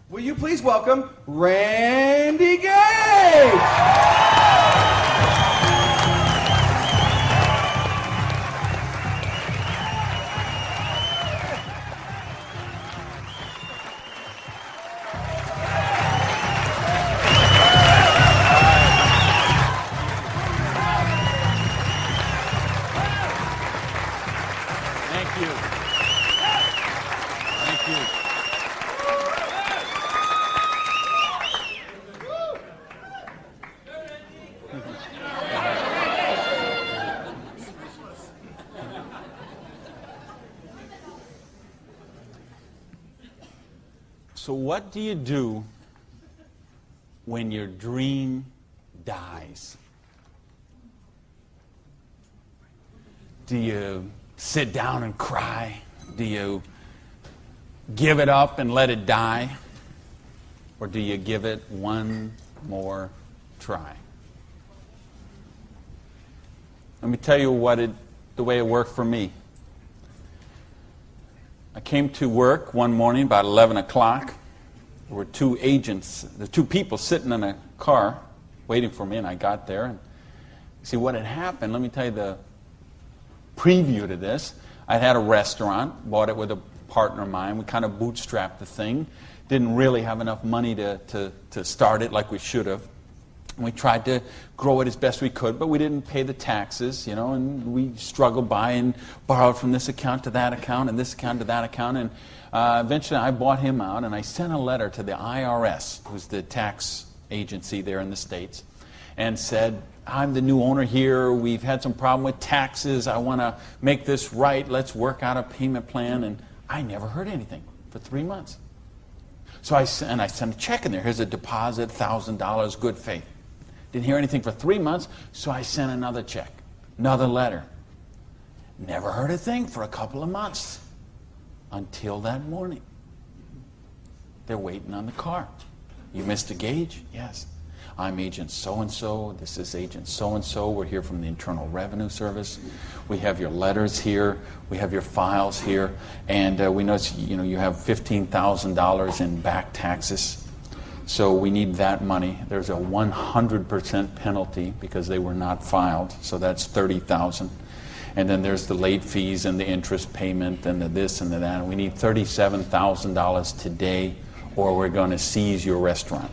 Will you please welcome Randy Gage? Thank you. Thank you. So what do you do when your dream dies? Do you sit down and cry? Do you give it up and let it die? Or do you give it one more try? Let me tell you the way it worked for me. I came to work one morning about 11 o'clock. There were two people sitting in a car waiting for me, and I got there. And see what had happened, let me tell you the preview to this. I had a restaurant, bought it with a partner of mine. We kind of bootstrapped the thing. Didn't really have enough money to start it like we should have. And we tried to grow it as best we could, but we didn't pay the taxes, and we struggled by and borrowed from this account to that account and this account to that account. And eventually I bought him out, and I sent a letter to the IRS, who's the tax agency there in the States, and said, I'm the new owner here. We've had some problem with taxes. I want to make this right. Let's work out a payment plan. And I never heard anything for 3 months. So I sent a check in there. Here's a deposit, $1,000, good faith. Didn't hear anything for 3 months, so I sent another check, another letter. Never heard a thing for a couple of months until that morning. They're waiting on the car. You Mr. Gage? Yes. I'm Agent so-and-so. This is Agent so-and-so. We're here from the Internal Revenue Service. We have your letters here. We have your files here. And we know you have $15,000 in back taxes. So we need that money. There's a 100% penalty because they were not filed. So that's $30,000. And then there's the late fees and the interest payment and the this and the that. And we need $37,000 today, or we're going to seize your restaurant.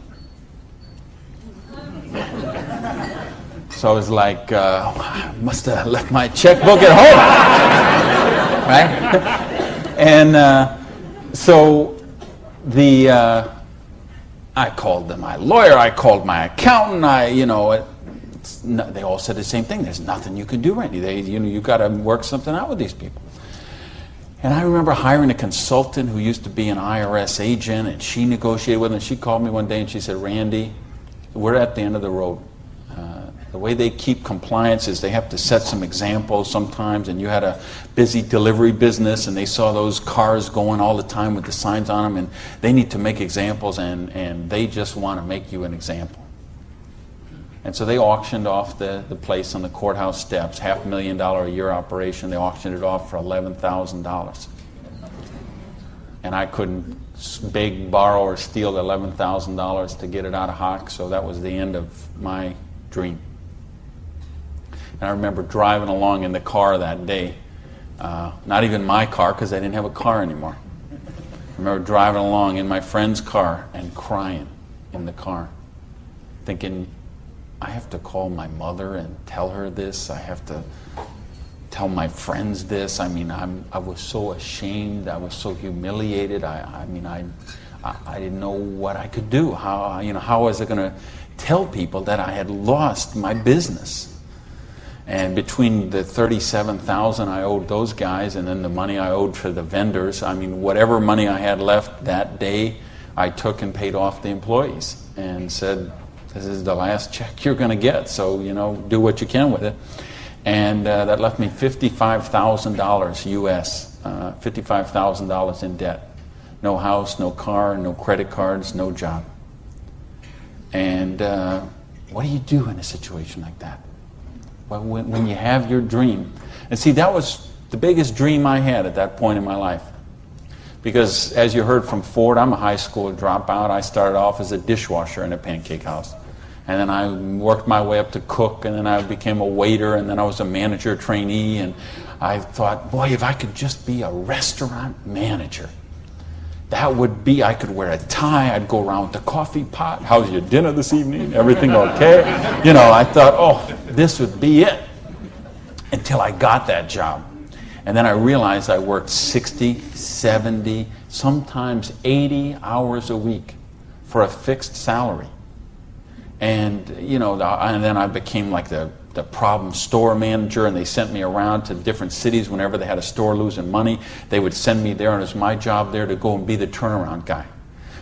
So I was like, I must have left my checkbook at home, right? And so I called my lawyer, I called my accountant. They all said the same thing. There's nothing you can do, Randy. You got to work something out with these people. And I remember hiring a consultant who used to be an IRS agent, and she negotiated with him. She called me one day and she said, Randy, we're at the end of the road. The way they keep compliance is they have to set some examples sometimes, and you had a busy delivery business and they saw those cars going all the time with the signs on them, and they need to make examples, and they just want to make you an example. And so they auctioned off the place on the courthouse steps, $500,000 a year operation. They auctioned it off for $11,000. And I couldn't beg, borrow, or steal $11,000 to get it out of hock, so that was the end of my dream. And I remember driving along in the car that day, not even my car because I didn't have a car anymore. I remember driving along in my friend's car and crying in the car, thinking, I have to call my mother and tell her this. I have to tell my friends this. I mean, I was so ashamed. I was so humiliated. I didn't know what I could do. How was I going to tell people that I had lost my business? And between the $37,000 I owed those guys and then the money I owed for the vendors, whatever money I had left that day, I took and paid off the employees and said, this is the last check you're going to get, so, do what you can with it. And that left me $55,000 US, $55,000 in debt. No house, no car, no credit cards, no job. And what do you do in a situation like that? Well, when you have your dream. And see, that was the biggest dream I had at that point in my life. Because as you heard from Ford, I'm a high school dropout. I started off as a dishwasher in a pancake house. And then I worked my way up to cook, and then I became a waiter, and then I was a manager trainee. And I thought, boy, if I could just be a restaurant manager, that would be, I could wear a tie, I'd go around with the coffee pot. How's your dinner this evening? Everything okay? You know, I thought, oh, this would be it. Until I got that job. And then I realized I worked 60, 70, sometimes 80 hours a week for a fixed salary. And, you know, and then I became like the problem store manager, and they sent me around to different cities whenever they had a store losing money. They would send me there, and it was my job there to go and be the turnaround guy.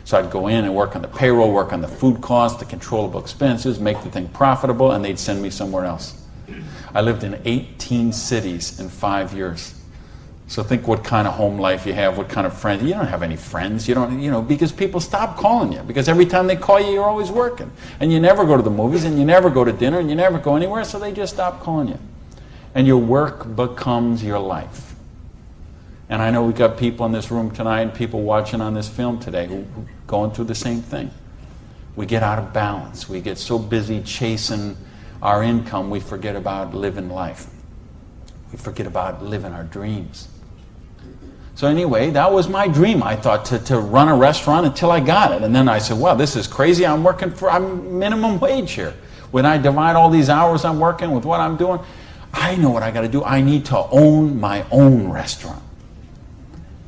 So I'd go in and work on the payroll, work on the food costs, the controllable expenses, make the thing profitable, and they'd send me somewhere else. I lived in 18 cities in 5 years. So think what kind of home life you have, what kind of friends. You don't have any friends. You don't, you know, because people stop calling you. Because every time they call you, you're always working. And you never go to the movies, and you never go to dinner, and you never go anywhere, so they just stop calling you. And your work becomes your life. And I know we've got people in this room tonight and people watching on this film today who going through the same thing. We get out of balance. We get so busy chasing our income, we forget about living life. We forget about living our dreams. So anyway, that was my dream. I thought to run a restaurant until I got it. And then I said, well, this is crazy. I'm minimum wage here. When I divide all these hours I'm working with what I'm doing, I know what I got to do. I need to own my own restaurant.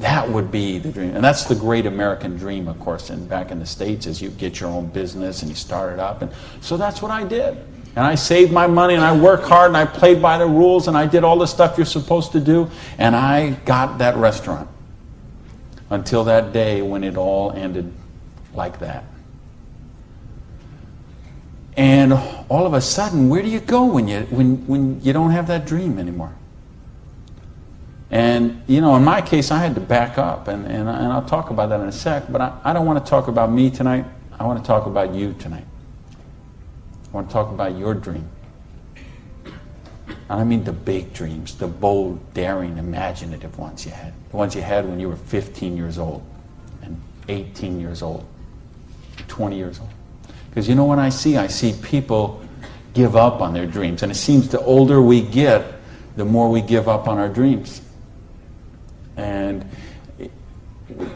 That would be the dream. And that's the great American dream, of course, and back in the States, is you get your own business and you start it up. And so that's what I did. And I saved my money, and I worked hard, and I played by the rules, and I did all the stuff you're supposed to do, and I got that restaurant. Until that day when it all ended like that. And all of a sudden, where do you go when you don't have that dream anymore? And, you know, in my case, I had to back up, and I'll talk about that in a sec, but I don't want to talk about me tonight. I want to talk about you tonight. I want to talk about your dream. And I mean the big dreams, the bold, daring, imaginative ones you had. The ones you had when you were 15 years old, and 18 years old, 20 years old. Because you know what I see people give up on their dreams. And it seems the older we get, the more we give up on our dreams. And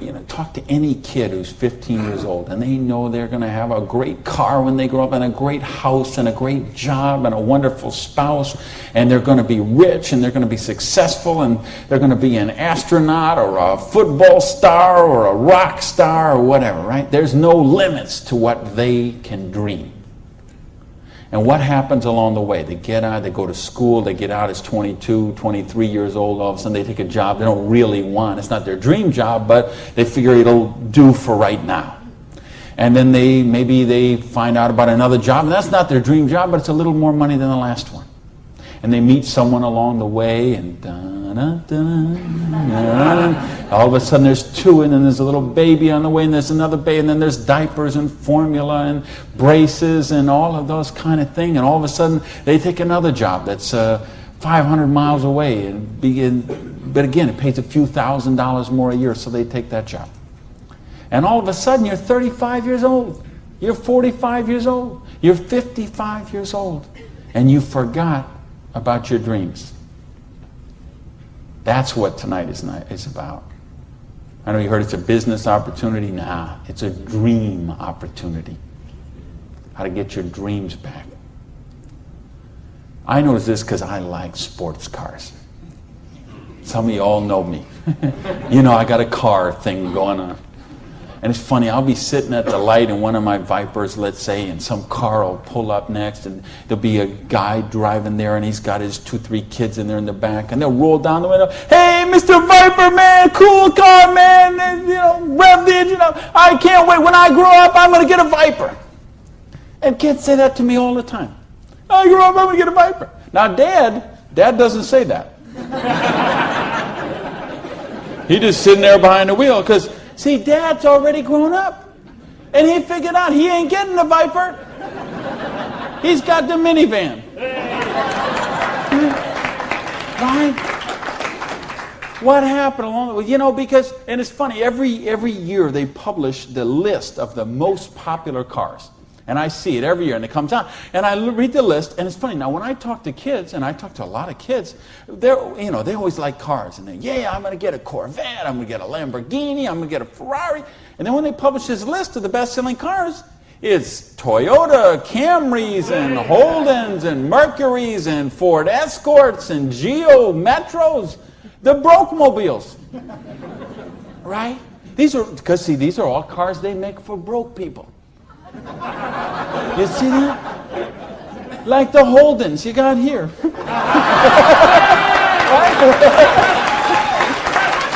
you know, talk to any kid who's 15 years old, and they know they're going to have a great car when they grow up, and a great house, and a great job, and a wonderful spouse, and they're going to be rich, and they're going to be successful, and they're going to be an astronaut, or a football star, or a rock star, or whatever, right? There's no limits to what they can dream. And what happens along the way? They get out, they go to school, they get out as 22, 23 years old, all of a sudden they take a job they don't really want. It's not their dream job, but they figure it'll do for right now. And then maybe they find out about another job, and that's not their dream job, but it's a little more money than the last one. And they meet someone along the way, and all of a sudden there's two, and then there's a little baby on the way, and there's another baby, and then there's diapers and formula and braces and all of those kind of things. And all of a sudden they take another job that's 500 miles away, but again, it pays a few $1,000s more a year, so they take that job. And all of a sudden you're 35 years old, you're 45 years old, you're 55 years old, and you forgot about your dreams. That's what tonight is about. I know you heard it's a business opportunity. Nah, it's a dream opportunity. How to get your dreams back. I know this because I like sports cars. Some of you all know me. You know, I got a car thing going on. And it's funny, I'll be sitting at the light in one of my Vipers, let's say, and some car will pull up next, and there'll be a guy driving there, and he's got his 2-3 kids in there in the back, and they'll roll down the window, "Hey, Mr. Viper, man, cool car, man, and, you know, rev the engine up. I can't wait. When I grow up, I'm going to get a Viper." And kids say that to me all the time. "I grow up, I'm going to get a Viper." Now, Dad doesn't say that. He's just sitting there behind the wheel, because see, Dad's already grown up. And he figured out he ain't getting the Viper. He's got the minivan. Right? What happened along the way? You know, because, and it's funny, every year they publish the list of the most popular cars. And I see it every year, and it comes out. And I read the list, and it's funny. Now, when I talk to kids, and I talk to a lot of kids, they always like cars. And I'm going to get a Corvette, I'm going to get a Lamborghini, I'm going to get a Ferrari. And then when they publish this list of the best-selling cars, it's Toyota Camrys and Holdens and Mercurys and Ford Escorts and Geo Metros, the broke mobiles, right? These are all cars they make for broke people. You see that? Like the Holdens you got here.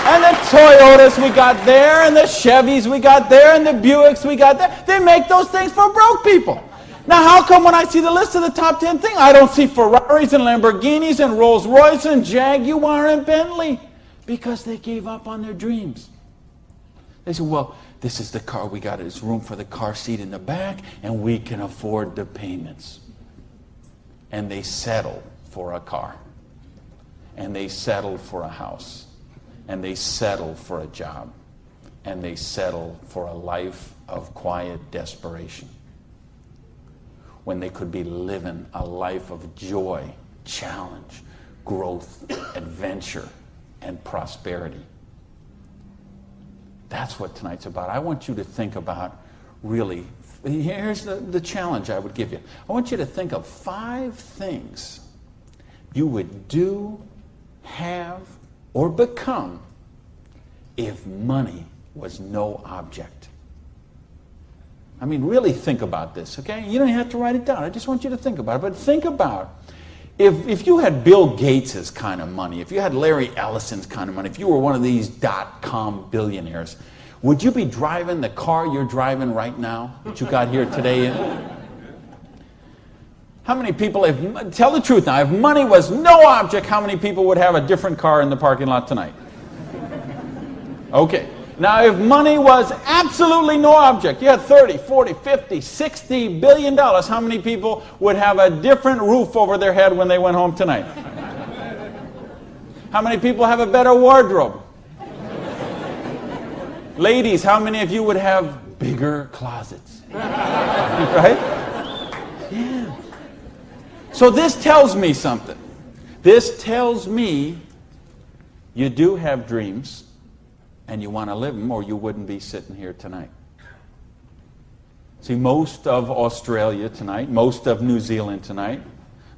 And the Toyotas we got there, and the Chevys we got there, and the Buicks we got there. They make those things for broke people. Now, how come when I see the list of the top 10 things, I don't see Ferraris and Lamborghinis and Rolls Royce and Jaguar and Bentley? Because they gave up on their dreams. They said, well, this is the car we got. There's room for the car seat in the back, and we can afford the payments. And they settled for a car. And they settled for a house. And they settled for a job. And they settled for a life of quiet desperation. When they could be living a life of joy, challenge, growth, adventure, and prosperity. That's what tonight's about. I want you to think about, really, here's the challenge I would give you. I want you to think of 5 things you would do, have, or become if money was no object. I mean, really think about this, okay? You don't have to write it down. I just want you to think about it. But think about if you had Bill Gates' kind of money, if you had Larry Ellison's kind of money, if you were one of these .com billionaires, would you be driving the car you're driving right now that you got here today in? How many people, tell the truth now, if money was no object, how many people would have a different car in the parking lot tonight? Okay. Now, if money was absolutely no object, you had 30, 40, 50, 60 billion dollars, how many people would have a different roof over their head when they went home tonight? How many people have a better wardrobe? Ladies, how many of you would have bigger closets? Right? Yeah. So this tells me something. This tells me you do have dreams. And you want to live them, or you wouldn't be sitting here tonight. See, most of Australia tonight, most of New Zealand tonight,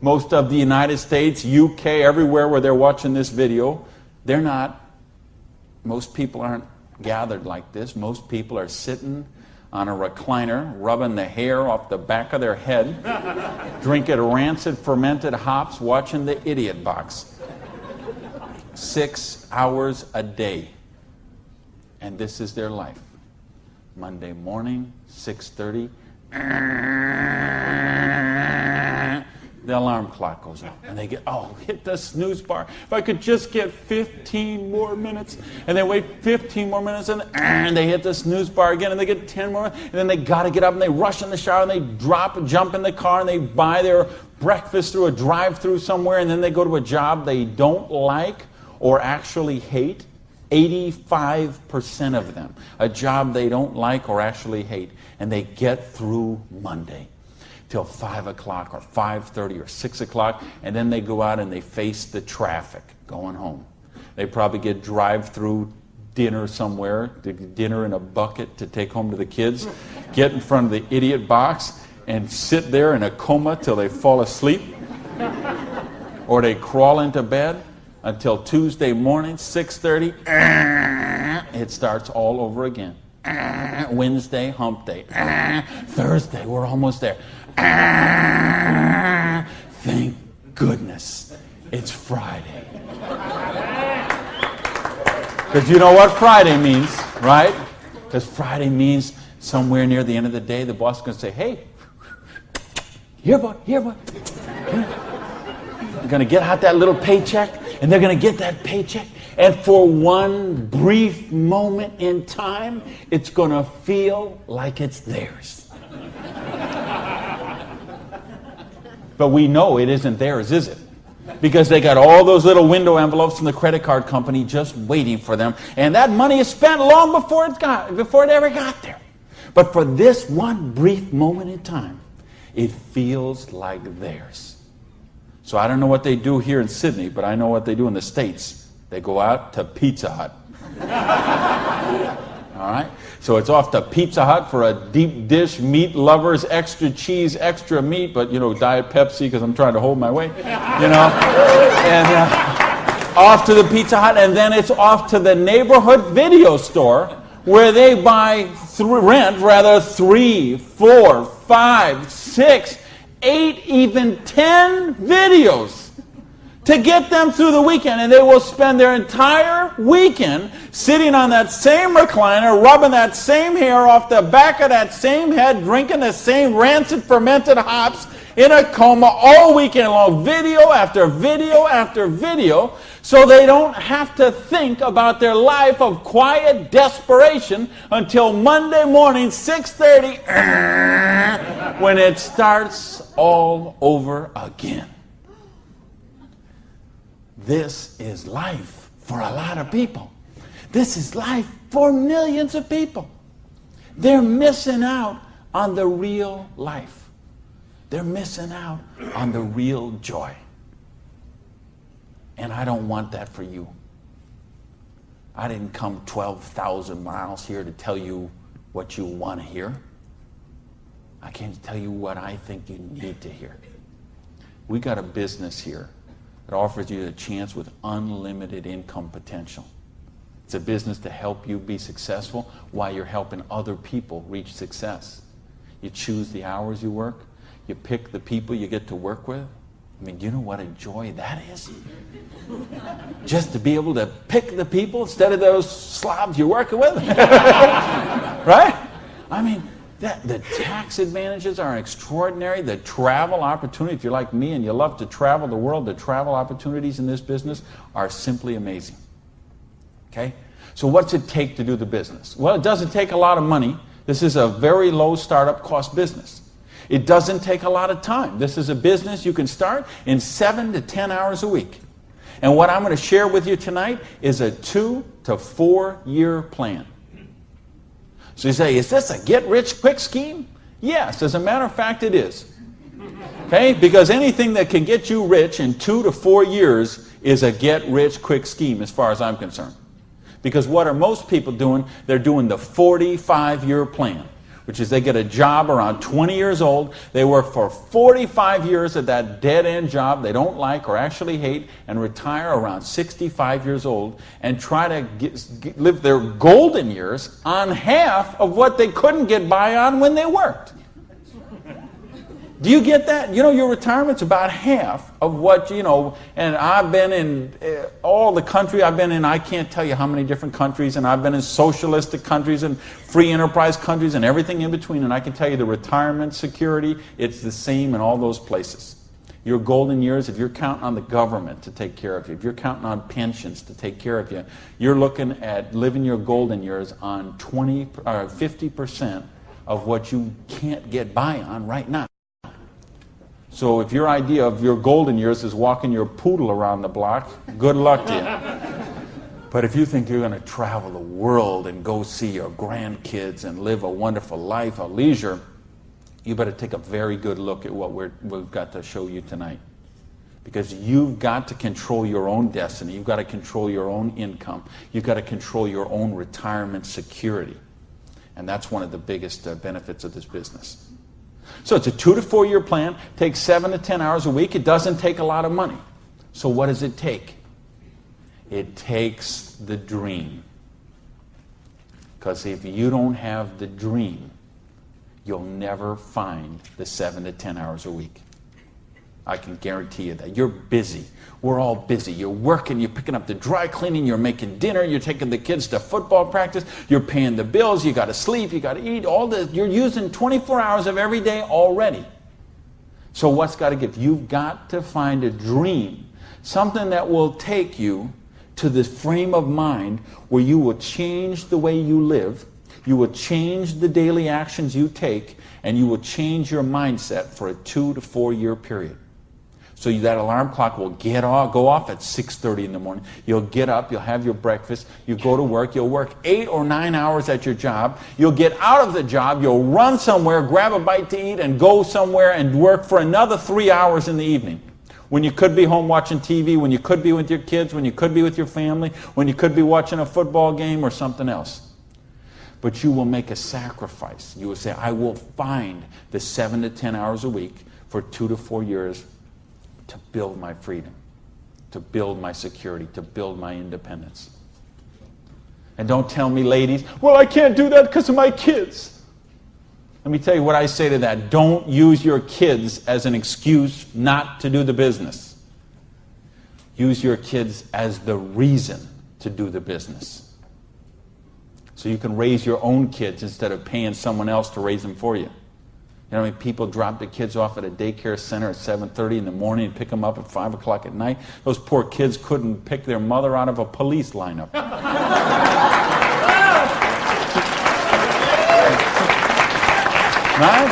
most of the United States, UK, everywhere where they're watching this video, most people aren't gathered like this. Most people are sitting on a recliner, rubbing the hair off the back of their head, drinking rancid fermented hops, watching the Idiot Box. 6 hours a day. And this is their life. Monday morning, 6:30. The alarm clock goes off. And they hit the snooze bar. If I could just get 15 more minutes. And they wait 15 more minutes, and they hit the snooze bar again, and they get 10 more. And then they got to get up, and they rush in the shower, and they jump in the car, and they buy their breakfast through a drive-thru somewhere, and then they go to a job they don't like or actually hate. 85% of them, a job they don't like or actually hate, and they get through Monday till 5 o'clock or 5:30 or 6 o'clock, and then they go out and they face the traffic going home. They probably get drive-through dinner somewhere, dinner in a bucket to take home to the kids, get in front of the Idiot Box and sit there in a coma till they fall asleep, or they crawl into bed. Until Tuesday morning, 6:30, it starts all over again. Wednesday, hump day. Thursday, we're almost there. Thank goodness it's Friday. Because you know what Friday means, right? Because Friday means somewhere near the end of the day, the boss is going to say, hey, here, bud. You're going to get out that little paycheck. And they're going to get that paycheck, and for one brief moment in time, it's going to feel like it's theirs. But we know it isn't theirs, is it? because they got all those little window envelopes from the credit card company just waiting for them. And that money is spent long before it ever got there. But for this one brief moment in time, it feels like theirs. So I don't know what they do here in Sydney, but I know what they do in the States. They go out to Pizza Hut. All right? So it's off to Pizza Hut for a deep dish, meat lovers, extra cheese, extra meat, but, Diet Pepsi because I'm trying to hold my weight, And off to the Pizza Hut, and then it's off to the neighborhood video store where they rent 3, 4, 5, 6, 8, even 10 videos to get them through the weekend. And they will spend their entire weekend sitting on that same recliner, rubbing that same hair off the back of that same head, drinking the same rancid fermented hops in a coma all weekend long, video after video after video, so they don't have to think about their life of quiet desperation until Monday morning, 6:30, when it starts all over again. This is life for a lot of people. This is life for millions of people. They're missing out on the real life. They're missing out on the real joy. And I don't want that for you. I didn't come 12,000 miles here to tell you what you want to hear. I came to tell you what I think you need to hear. We got a business here that offers you a chance with unlimited income potential. It's a business to help you be successful while you're helping other people reach success. You choose the hours you work. You pick the people you get to work with. I mean, do you know what a joy that is? Just to be able to pick the people instead of those slobs you're working with. Right? I mean, the tax advantages are extraordinary. The travel opportunity, if you're like me and you love to travel the world, the travel opportunities in this business are simply amazing. Okay? So what's it take to do the business? Well, it doesn't take a lot of money. This is a very low startup cost business. It doesn't take a lot of time. This is a business you can start in 7 to 10 hours a week. And what I'm going to share with you tonight is a 2 to 4 year plan. So you say, is this a get-rich-quick scheme? Yes, as a matter of fact, it is. Okay? Because anything that can get you rich in 2 to 4 years is a get-rich-quick scheme as far as I'm concerned. Because what are most people doing? They're doing the 45-year plan, which is they get a job around 20 years old. They work for 45 years at that dead-end job they don't like or actually hate and retire around 65 years old and try to live their golden years on half of what they couldn't get by on when they worked. Do you get that? Your retirement's about half of what, and I've been in all the country I've been in, I can't tell you how many different countries, and I've been in socialistic countries and free enterprise countries and everything in between, and I can tell you the retirement security, it's the same in all those places. Your golden years, if you're counting on the government to take care of you, if you're counting on pensions to take care of you, you're looking at living your golden years on 50% of what you can't get by on right now. So if your idea of your golden years is walking your poodle around the block, good luck to you. But if you think you're going to travel the world and go see your grandkids and live a wonderful life of leisure, you better take a very good look at what we've got to show you tonight. Because you've got to control your own destiny. You've got to control your own income. You've got to control your own retirement security. And that's one of the biggest benefits of this business. So it's a 2 to 4 year plan, takes 7 to 10 hours a week. It doesn't take a lot of money. So what does it take? It takes the dream. Because if you don't have the dream, you'll never find the 7 to 10 hours a week. I can guarantee you that. You're busy. We're all busy. You're working, you're picking up the dry cleaning, you're making dinner, you're taking the kids to football practice, you're paying the bills, you got to sleep, you got to eat, all this. You're using 24 hours of every day already. So what's got to give? You've got to find a dream, something that will take you to this frame of mind where you will change the way you live, you will change the daily actions you take, and you will change your mindset for a 2 to 4 year period. So that alarm clock will go off at 6:30 in the morning. You'll get up, you'll have your breakfast, you go to work, you'll work 8 or 9 hours at your job, you'll get out of the job, you'll run somewhere, grab a bite to eat, and go somewhere and work for another 3 hours in the evening. When you could be home watching TV, when you could be with your kids, when you could be with your family, when you could be watching a football game or something else. But you will make a sacrifice. You will say, I will find the 7 to 10 hours a week for 2 to 4 years to build my freedom, to build my security, to build my independence. And don't tell me, ladies, well, I can't do that because of my kids. Let me tell you what I say to that. Don't use your kids as an excuse not to do the business. Use your kids as the reason to do the business. So you can raise your own kids instead of paying someone else to raise them for you. You know how many people drop their kids off at a daycare center at 7:30 in the morning and pick them up at 5 o'clock at night? Those poor kids couldn't pick their mother out of a police lineup. Right?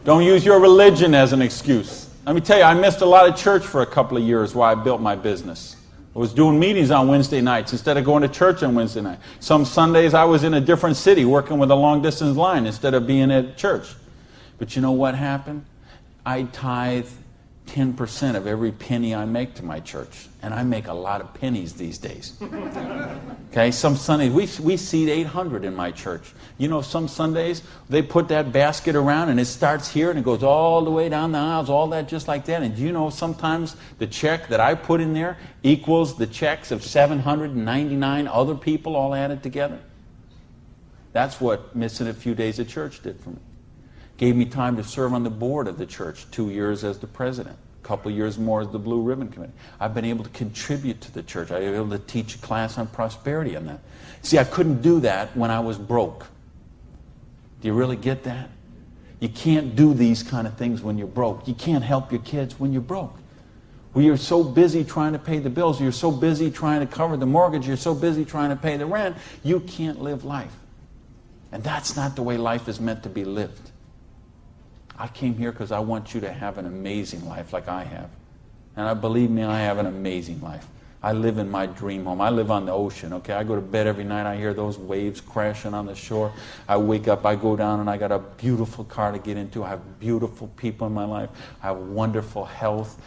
Don't use your religion as an excuse. Let me tell you, I missed a lot of church for a couple of years while I built my business. I was doing meetings on Wednesday nights instead of going to church on Wednesday night. Some Sundays I was in a different city working with a long-distance line instead of being at church. But you know what happened? I tithe 10% of every penny I make to my church. And I make a lot of pennies these days. Okay, some Sundays, we seat 800 in my church. You know, some Sundays, they put that basket around and it starts here and it goes all the way down the aisles, all that just like that. And do you know sometimes the check that I put in there equals the checks of 799 other people all added together? That's what missing a few days of church did for me. Gave me time to serve on the board of the church, 2 years as the president, a couple of years more as the Blue Ribbon Committee. I've been able to contribute to the church. I've been able to teach a class on prosperity on that. See, I couldn't do that when I was broke. Do you really get that? You can't do these kind of things when you're broke. You can't help your kids when you're broke. When you're so busy trying to pay the bills, you're so busy trying to cover the mortgage, you're so busy trying to pay the rent, you can't live life. And that's not the way life is meant to be lived. I came here because I want you to have an amazing life like I have. And believe me, I have an amazing life. I live in my dream home. I live on the ocean, okay? I go to bed every night. I hear those waves crashing on the shore. I wake up, I go down, and I got a beautiful car to get into. I have beautiful people in my life. I have wonderful health.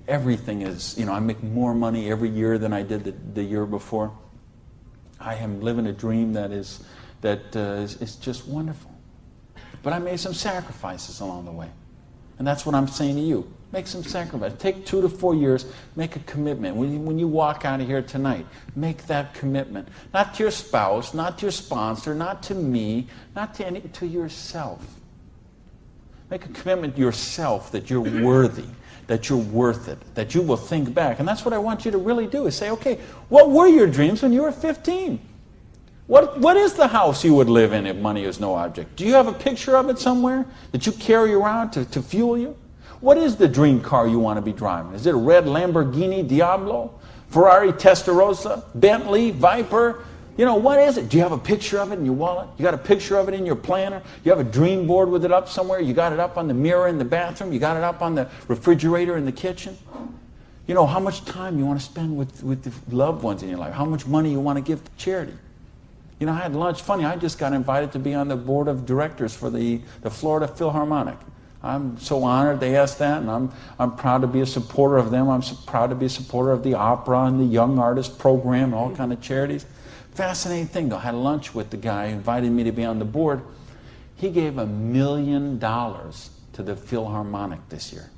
Everything is, I make more money every year than I did the year before. I am living a dream that is just wonderful. But I made some sacrifices along the way. And that's what I'm saying to you. Make some sacrifice. Take 2 to 4 years. Make a commitment. When you walk out of here tonight, make that commitment. Not to your spouse, not to your sponsor, not to me, not to yourself. Make a commitment to yourself that you're worthy, that you're worth it, that you will think back. And that's what I want you to really do, is say, okay, what were your dreams when you were 15? What is the house you would live in if money is no object? Do you have a picture of it somewhere that you carry around to fuel you? What is the dream car you want to be driving? Is it a red Lamborghini Diablo? Ferrari Testarossa? Bentley? Viper? What is it? Do you have a picture of it in your wallet? You got a picture of it in your planner? You have a dream board with it up somewhere? You got it up on the mirror in the bathroom? You got it up on the refrigerator in the kitchen? How much time you want to spend with the loved ones in your life? How much money you want to give to charity? I had lunch. Funny, I just got invited to be on the board of directors for the Florida Philharmonic. I'm so honored they asked that, and I'm proud to be a supporter of them. I'm so proud to be a supporter of the opera and the Young Artist Program and all kind of charities. Fascinating thing, though. I had lunch with the guy who invited me to be on the board. He gave $1 million to the Philharmonic this year.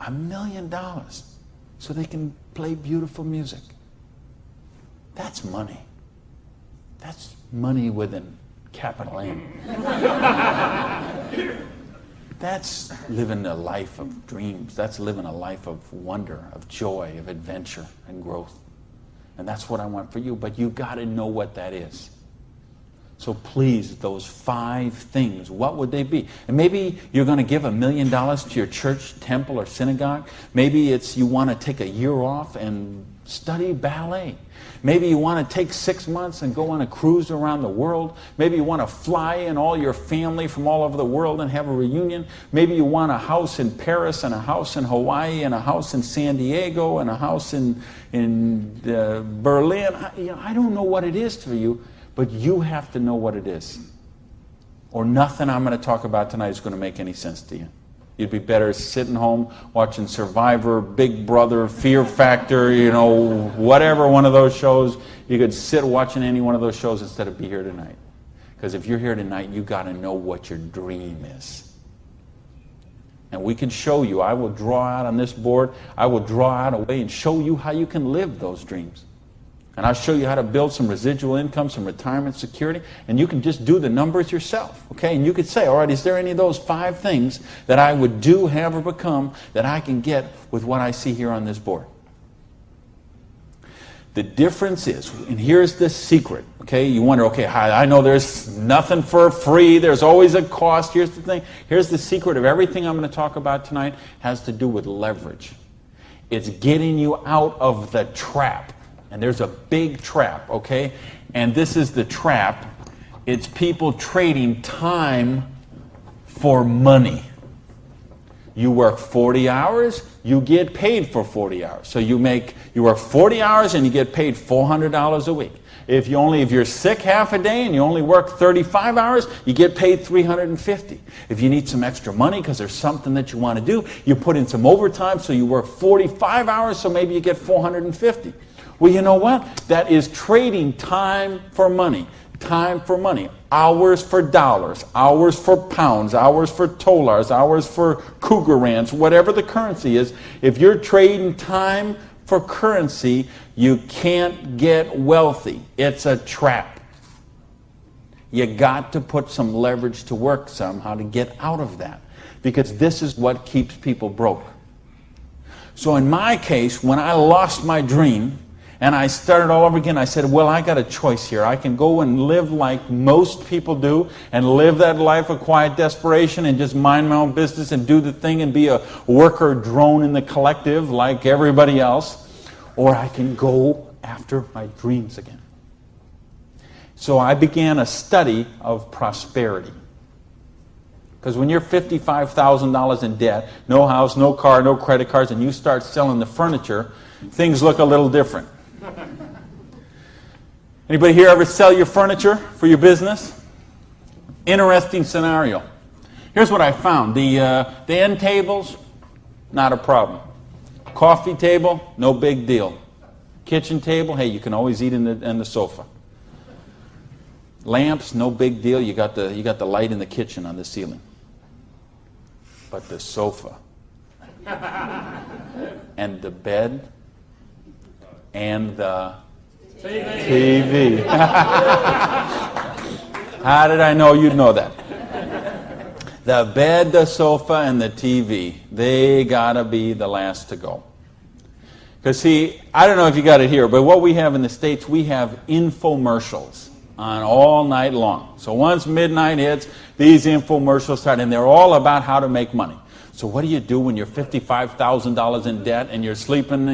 $1 million. So they can play beautiful music. That's money. That's money with a capital M. That's living a life of dreams. That's living a life of wonder, of joy, of adventure and growth. And that's what I want for you. But you got to know what that is. So please, those 5 things, what would they be? And maybe you're going to give $1 million to your church, temple, or synagogue. Maybe it's you want to take a year off and study ballet. Maybe you want to take 6 months and go on a cruise around the world. Maybe you want to fly in all your family from all over the world and have a reunion. Maybe you want a house in Paris and a house in Hawaii and a house in San Diego and a house in Berlin. I don't know what it is for you, but you have to know what it is. Or nothing I'm going to talk about tonight is going to make any sense to you. You'd be better sitting home watching Survivor, Big Brother, Fear Factor, whatever one of those shows. You could sit watching any one of those shows instead of be here tonight. Because if you're here tonight, you got to know what your dream is. And we can show you. I will draw out on this board. I will draw out a way and show you how you can live those dreams. And I'll show you how to build some residual income, some retirement security, and you can just do the numbers yourself, okay? And you could say, all right, is there any of those 5 things that I would do, have, or become that I can get with what I see here on this board? The difference is, and here's the secret, okay? You wonder, okay, I know there's nothing for free. There's always a cost. Here's the thing. Here's the secret of everything I'm going to talk about tonight has to do with leverage. It's getting you out of the trap. And there's a big trap, okay? And this is the trap. It's people trading time for money. You work 40 hours, you get paid for 40 hours. So you work 40 hours and you get paid $400 a week. If you're sick half a day and you only work 35 hours, you get paid $350. If you need some extra money because there's something that you want to do, you put in some overtime, so you work 45 hours, so maybe you get $450. Well, you know what? That is trading time for money. Time for money. Hours for dollars. Hours for pounds. Hours for dollars. Hours for cougar rands. Whatever the currency is. If you're trading time for currency, you can't get wealthy. It's a trap. You got to put some leverage to work somehow to get out of that. Because this is what keeps people broke. So in my case, when I lost my dream, and I started all over again, I said, well, I got a choice here. I can go and live like most people do and live that life of quiet desperation and just mind my own business and do the thing and be a worker drone in the collective like everybody else. Or I can go after my dreams again. So I began a study of prosperity. Because when you're $55,000 in debt, no house, no car, no credit cards, and you start selling the furniture, things look a little different. Anybody here ever sell your furniture for your business? Interesting scenario. Here's what I found. The end tables, not a problem. Coffee table, no big deal. Kitchen table, hey, you can always eat in the sofa. Lamps, no big deal. You got the light in the kitchen on the ceiling. But the sofa and the bed and the TV. How did I know you'd know that? The bed, the sofa, and the TV, they gotta be the last to go. Because see, I don't know if you got it here, but what we have in the States, we have infomercials on all night long. So once midnight hits, these infomercials start, and they're all about how to make money. So what do you do when you're $55,000 in debt and you're sleeping,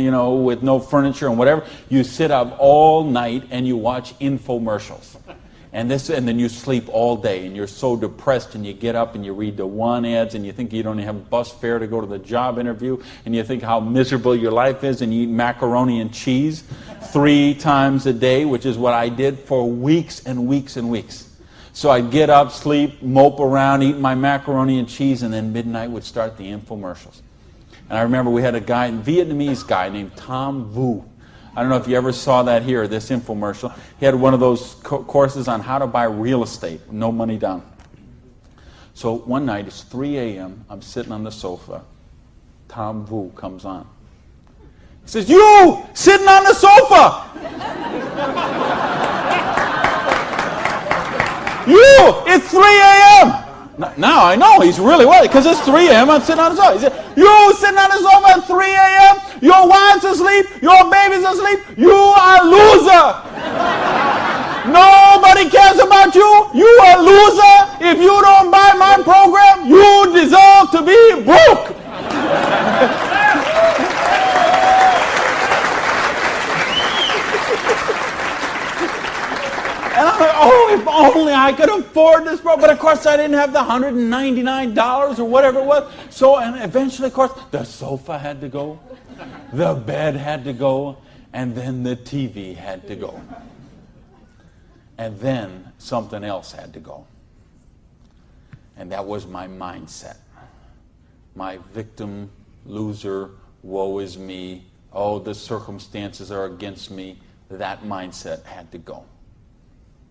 with no furniture and whatever? You sit up all night and you watch infomercials. And then you sleep all day and you're so depressed, and you get up and you read the one ads and you think you don't have bus fare to go to the job interview, and you think how miserable your life is, and you eat macaroni and cheese 3 times a day, which is what I did for weeks and weeks and weeks. So I'd get up, sleep, mope around, eat my macaroni and cheese, and then midnight would start the infomercials. And I remember we had a Vietnamese guy named Tom Vu. I don't know if you ever saw that here, this infomercial. He had one of those courses on how to buy real estate, no money down. So one night, it's 3 a.m., I'm sitting on the sofa. Tom Vu comes on. He says, "You, sitting on the sofa! You, it's 3 a.m. Now I know he's really worried, because it's 3 a.m. I'm sitting on the sofa. He said, "You sitting on the sofa at 3 a.m. Your wife's asleep. Your baby's asleep. You are a loser." Nobody cares about you. You a loser. If you don't buy my program, you deserve to be broke. And I'm like, oh, if only I could afford this program. But of course, I didn't have the $199 or whatever it was. So, and eventually, of course, the sofa had to go, the bed had to go, and then the TV had to go. And then something else had to go. And that was my mindset. My victim, loser, woe is me, oh, the circumstances are against me. That mindset had to go.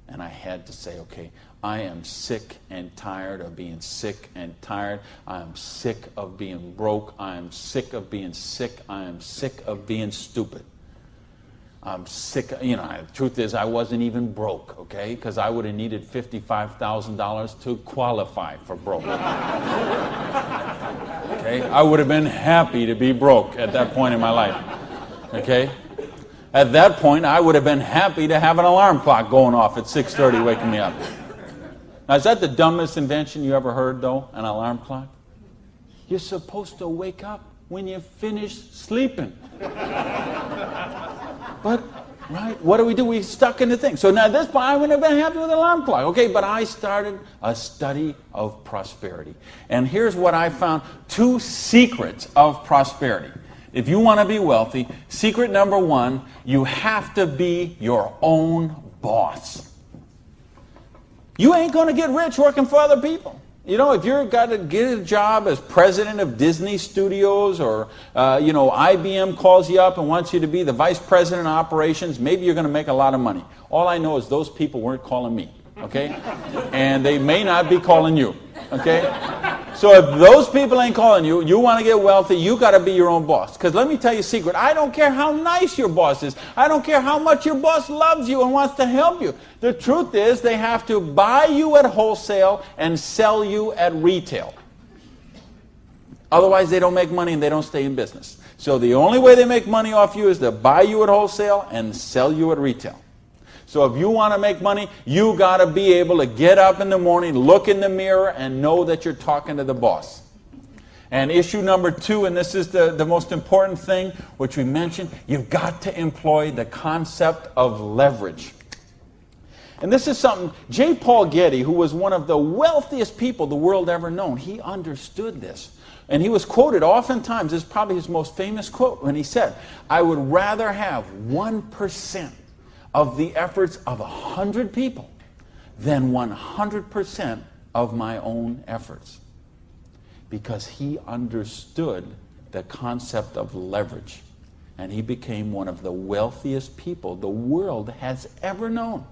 And I had to say, okay, I am sick and tired of being sick and tired. I am sick of being broke. I am sick of being sick. I am sick of being stupid. I'm sick, the truth is I wasn't even broke, okay? Because I would have needed $55,000 to qualify for broke. Okay? I would have been happy to be broke at that point in my life, okay? At that point, I would have been happy to have an alarm clock going off at 6:30 waking me up. Now, is that the dumbest invention you ever heard, though, an alarm clock? You're supposed to wake up when you finish sleeping. But, right, what do? We stuck in the thing. So now at this point, I wouldn't have been happy with an alarm clock. Okay, but I started a study of prosperity. And here's what I found. 2 secrets of prosperity. If you want to be wealthy, secret number 1, you have to be your own boss. You ain't going to get rich working for other people. If you've got to get a job as president of Disney Studios or, IBM calls you up and wants you to be the vice president of operations, maybe you're going to make a lot of money. All I know is those people weren't calling me, okay? And they may not be calling you, okay? So if those people ain't calling you, you want to get wealthy, you got to be your own boss. Because let me tell you a secret. I don't care how nice your boss is. I don't care how much your boss loves you and wants to help you. The truth is they have to buy you at wholesale and sell you at retail. Otherwise, they don't make money and they don't stay in business. So the only way they make money off you is to buy you at wholesale and sell you at retail. So if you want to make money, you got to be able to get up in the morning, look in the mirror, and know that you're talking to the boss. And issue number 2, and this is the most important thing, which we mentioned, you've got to employ the concept of leverage. And this is something, J. Paul Getty, who was one of the wealthiest people the world ever known, he understood this. And he was quoted oftentimes, this is probably his most famous quote, when he said, I would rather have 1% of the efforts of 100 people than 100% of my own efforts. Because he understood the concept of leverage. And he became one of the wealthiest people the world has ever known.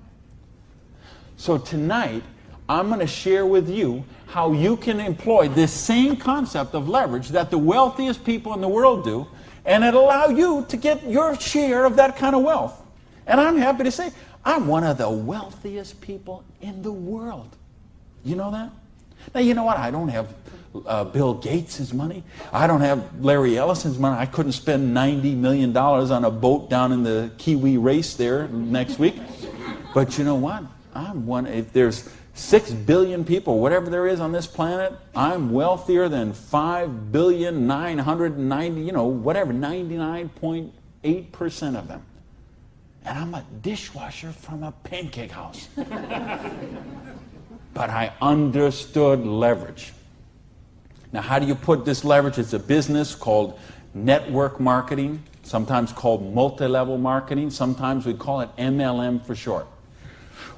So tonight, I'm going to share with you how you can employ this same concept of leverage that the wealthiest people in the world do, and it'll allow you to get your share of that kind of wealth. And I'm happy to say, I'm one of the wealthiest people in the world. You know that? Now, you know what? I don't have Bill Gates' money. I don't have Larry Ellison's money. I couldn't spend $90 million on a boat down in the Kiwi race there next week. But you know what? I'm one. If there's 6 billion people, whatever there is on this planet, I'm wealthier than 5,990, whatever, 99.8% of them. And I'm a dishwasher from a pancake house. But I understood leverage. Now, how do you put this leverage? It's a business called network marketing, sometimes called multi-level marketing. Sometimes we call it MLM for short.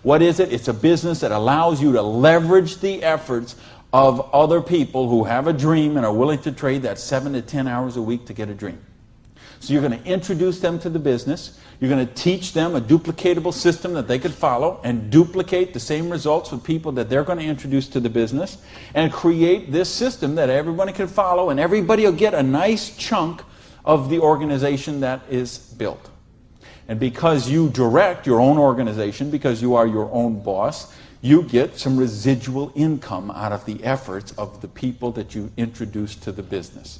What is it? It's a business that allows you to leverage the efforts of other people who have a dream and are willing to trade that 7 to 10 hours a week to get a dream. So you're going to introduce them to the business. You're going to teach them a duplicatable system that they could follow and duplicate the same results with people that they're going to introduce to the business and create this system that everybody can follow, and everybody will get a nice chunk of the organization that is built. And because you direct your own organization, because you are your own boss, you get some residual income out of the efforts of the people that you introduce to the business.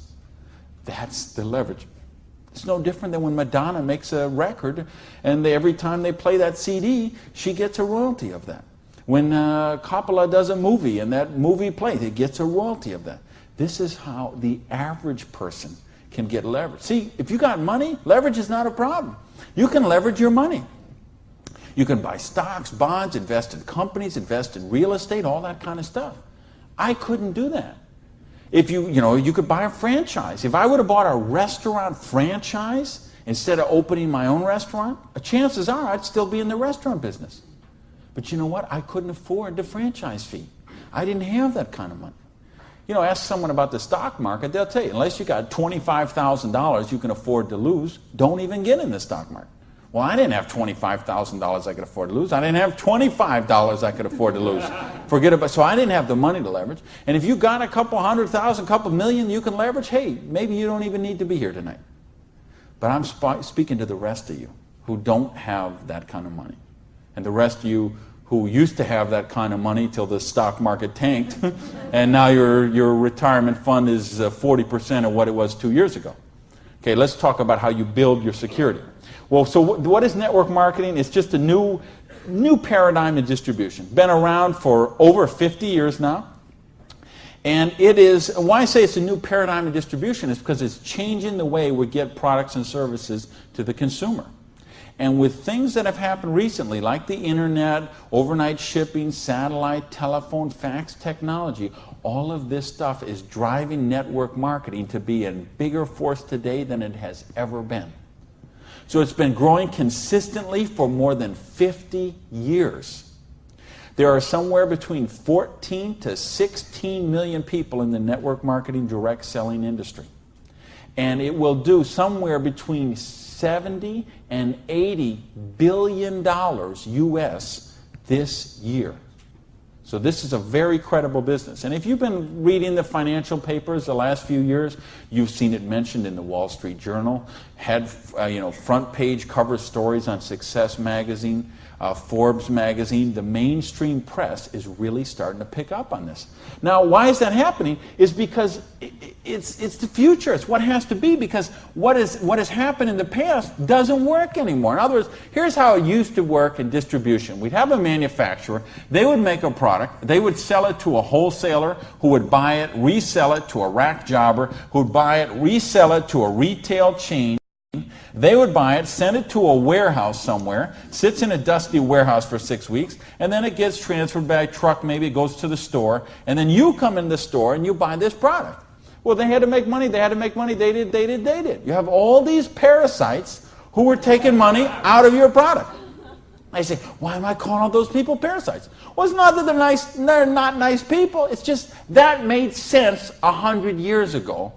That's the leverage. It's no different than when Madonna makes a record, and every time they play that CD, she gets a royalty of that. When Coppola does a movie and that movie plays, it gets a royalty of that. This is how the average person can get leverage. See, if you got money, leverage is not a problem. You can leverage your money. You can buy stocks, bonds, invest in companies, invest in real estate, all that kind of stuff. I couldn't do that. If you could buy a franchise. If I would have bought a restaurant franchise instead of opening my own restaurant, chances are I'd still be in the restaurant business. But you know what? I couldn't afford the franchise fee. I didn't have that kind of money. Ask someone about the stock market, they'll tell you, unless you got $25,000 you can afford to lose, don't even get in the stock market. Well, I didn't have $25,000 I could afford to lose. I didn't have $25 I could afford to lose. Forget about. So I didn't have the money to leverage. And if you got a couple $100,000, couple million you can leverage, hey, maybe you don't even need to be here tonight. But I'm speaking to the rest of you who don't have that kind of money. And the rest of you who used to have that kind of money till the stock market tanked, and now your retirement fund is 40% of what it was 2 years ago. Okay, let's talk about how you build your security. Well, so what is network marketing? It's just a new paradigm in distribution. Been around for over 50 years now. And it is, why I say it's a new paradigm in distribution is because it's changing the way we get products and services to the consumer. And with things that have happened recently, like the internet, overnight shipping, satellite, telephone, fax technology, all of this stuff is driving network marketing to be a bigger force today than it has ever been. So it's been growing consistently for more than 50 years. There are somewhere between 14 to 16 million people in the network marketing direct selling industry. And it will do somewhere between 70 and 80 billion dollars US this year. So this is a very credible business. And if you've been reading the financial papers the last few years, you've seen it mentioned in the Wall Street Journal, had front page cover stories on Success Magazine, Forbes Magazine. The mainstream press is really starting to pick up on this. Now, why is that happening? Is because it's the future. It's what has to be, because what has happened in the past doesn't work anymore. In other words, here's how it used to work in distribution. We'd have a manufacturer. They would make a product. They would sell it to a wholesaler who would buy it, resell it to a rack jobber who would buy it, resell it to a retail chain. They would buy it, send it to a warehouse somewhere, sits in a dusty warehouse for 6 weeks, and then it gets transferred by truck, maybe it goes to the store, and then you come in the store and you buy this product. Well, they had to make money, they did. You have all these parasites who were taking money out of your product. I say, why am I calling all those people parasites? Well, it's not that they're not nice people, it's just that made sense 100 years ago.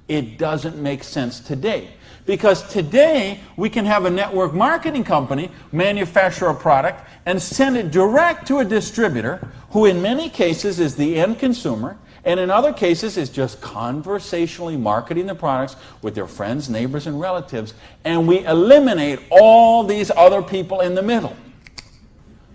It doesn't make sense today. Because today, we can have a network marketing company manufacture a product and send it direct to a distributor who in many cases is the end consumer, and in other cases is just conversationally marketing the products with their friends, neighbors, and relatives, and we eliminate all these other people in the middle.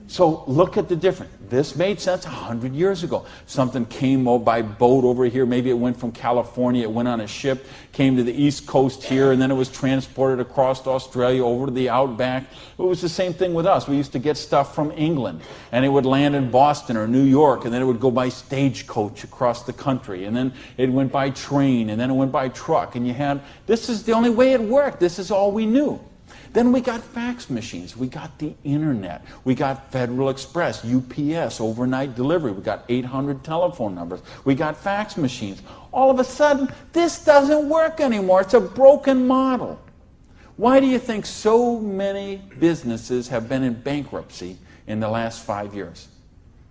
So look at the difference. This made sense 100 years ago. Something came by boat over here. Maybe it went from California, it went on a ship, came to the East Coast here, and then it was transported across to Australia, over to the outback. It was the same thing with us. We used to get stuff from England, and it would land in Boston or New York, and then it would go by stagecoach across the country, and then it went by train, and then it went by truck, and this is the only way it worked. This is all we knew. Then we got fax machines, we got the internet, we got Federal Express, UPS, overnight delivery, we got 800 telephone numbers, we got fax machines. All of a sudden, this doesn't work anymore. It's a broken model. Why do you think so many businesses have been in bankruptcy in the last 5 years?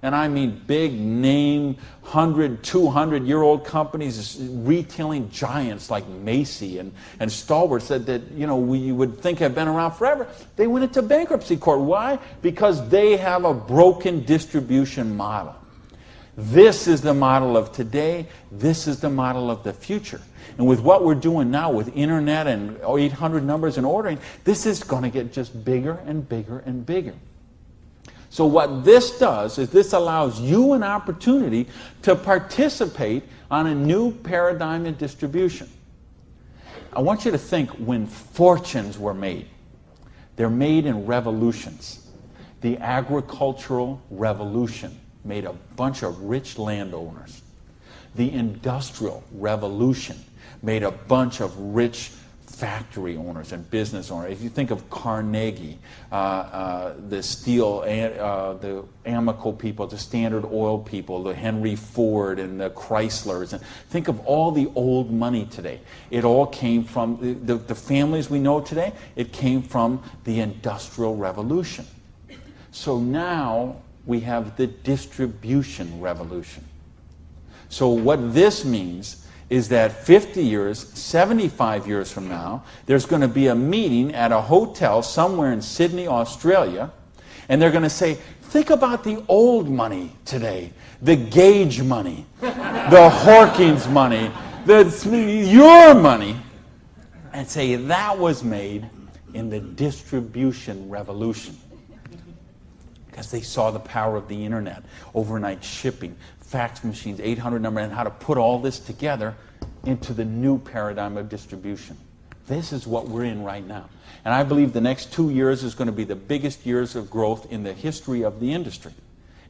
And I mean big name, 100, 200-year-old companies, retailing giants like Macy and Stalwarts that we would think have been around forever. They went into bankruptcy court. Why? Because they have a broken distribution model. This is the model of today. This is the model of the future. And with what we're doing now with internet and 800 numbers and ordering, this is going to get just bigger and bigger and bigger. So what this does is this allows you an opportunity to participate on a new paradigm in distribution. I want you to think when fortunes were made. They're made in revolutions. The agricultural revolution made a bunch of rich landowners. The industrial revolution made a bunch of rich factory owners and business owners. If you think of Carnegie, the steel, the Amoco people, the Standard Oil people, the Henry Ford and the Chryslers, and think of all the old money today. It all came from the families we know today. It came from the Industrial Revolution. So now we have the distribution revolution. So what this means is that 50 years, 75 years from now, there's going to be a meeting at a hotel somewhere in Sydney, Australia, and they're going to say, think about the old money today, the Gage money, the Hawkins money, your money, and say that was made in the distribution revolution. Because they saw the power of the internet, overnight shipping, fax machines, 800 number, and how to put all this together into the new paradigm of distribution. This is what we're in right now. And I believe the next 2 years is going to be the biggest years of growth in the history of the industry.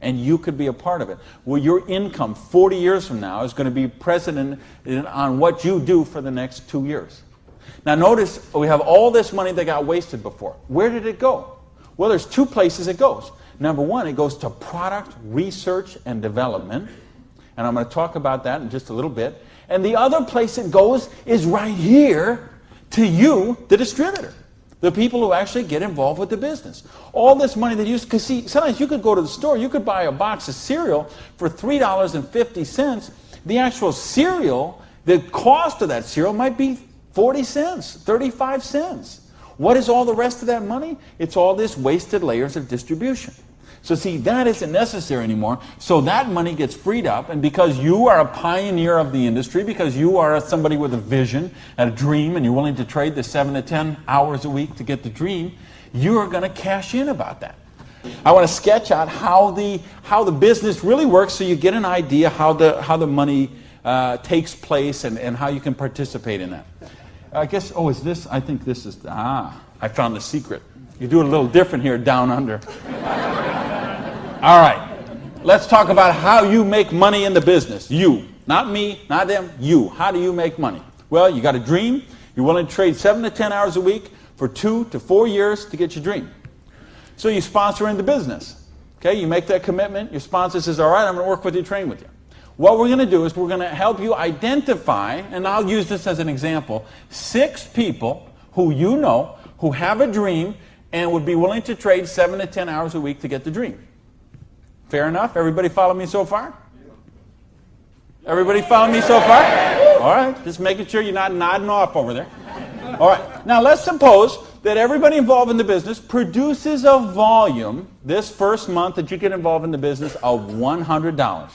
And you could be a part of it. Well, your income 40 years from now is going to be present on what you do for the next 2 years. Now notice, we have all this money that got wasted before. Where did it go? Well, there's two places it goes. Number one, it goes to product research and development. And I'm going to talk about that in just a little bit. And the other place it goes is right here to you, the distributor. The people who actually get involved with the business. All this money that you use, because see, sometimes you could go to the store, you could buy a box of cereal for $3.50. The actual cereal, the cost of that cereal might be 40 cents, 35 cents. What is all the rest of that money? It's all this wasted layers of distribution. So see, that isn't necessary anymore. So that money gets freed up, and because you are a pioneer of the industry, because you are somebody with a vision and a dream, and you're willing to trade the 7 to 10 hours a week to get the dream, you are going to cash in about that. I want to sketch out how the business really works, so you get an idea how the money takes place and how you can participate in that. I guess, is this? I think this is, I found the secret. You do it a little different here down under. All right, let's talk about how you make money in the business. You, not me, not them, you. How do you make money? Well, you got a dream. You're willing to trade 7 to 10 hours a week for 2 to 4 years to get your dream. So you sponsor in the business. Okay, you make that commitment. Your sponsor says, all right, I'm going to work with you, train with you. What we're going to do is we're going to help you identify, and I'll use this as an example, 6 people who you know who have a dream and would be willing to trade 7 to 10 hours a week to get the dream. Fair enough? Everybody follow me so far? Everybody follow me so far? All right, just making sure you're not nodding off over there. All right, now let's suppose that everybody involved in the business produces a volume this first month that you get involved in the business of $100.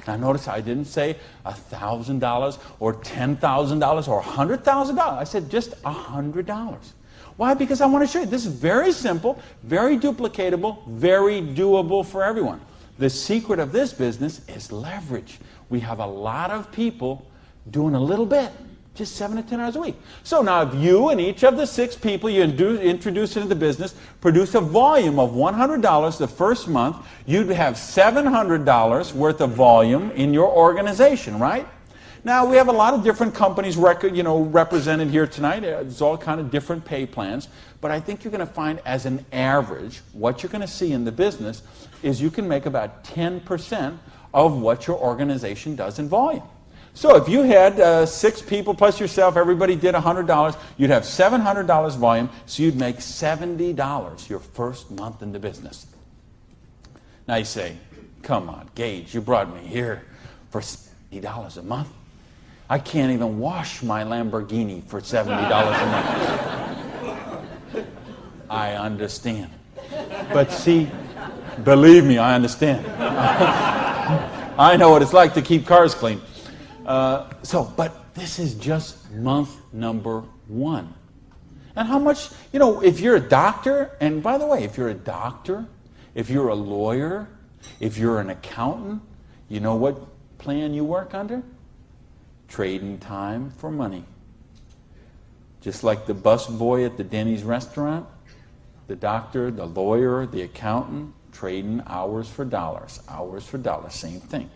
Now notice I didn't say $1,000 or $10,000 or $100,000. I said just $100. Why? Because I want to show you this is very simple, very duplicatable, very doable for everyone. The secret of this business is leverage. We have a lot of people doing a little bit, just 7 to 10 hours a week. So now if you and each of the 6 people you introduce into the business produce a volume of $100 the first month, you'd have $700 worth of volume in your organization, right? Now, we have a lot of different companies represented here tonight. There's all kind of different pay plans. But I think you're going to find as an average, what you're going to see in the business is you can make about 10% of what your organization does in volume. So if you had 6 people plus yourself, everybody did $100, you'd have $700 volume, so you'd make $70 your first month in the business. Now you say, come on, Gage, you brought me here for $70 a month. I can't even wash my Lamborghini for $70 a month. I understand. But see, believe me, I understand. I know what it's like to keep cars clean. But this is just month number 1. And how much, if you're a doctor, and by the way, if you're a doctor, if you're a lawyer, if you're an accountant, you know what plan you work under? Trading time for money. Just like the bus boy at the Denny's restaurant, the doctor, the lawyer, the accountant, trading hours for dollars, same thing.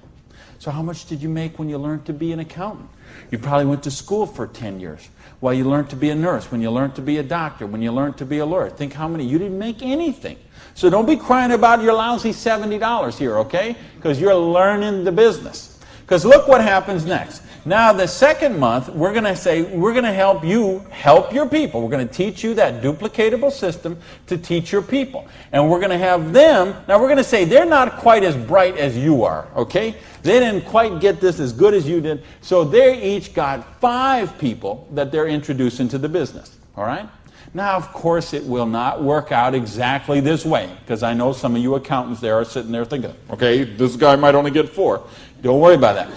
So how much did you make when you learned to be an accountant? You probably went to school for 10 years. While you learned to be a nurse, when you learned to be a doctor, when you learned to be a lawyer. Think how many, you didn't make anything. So don't be crying about your lousy $70 here, okay? Because you're learning the business. Because look what happens next. Now the second month, we're going to say, we're going to help you help your people. We're going to teach you that duplicatable system to teach your people. And we're going to have them, now we're going to say they're not quite as bright as you are, okay? They didn't quite get this as good as you did. So they each got 5 people that they're introducing to the business, all right? Now, of course, it will not work out exactly this way, because I know some of you accountants there are sitting there thinking, okay, this guy might only get 4. Don't worry about that.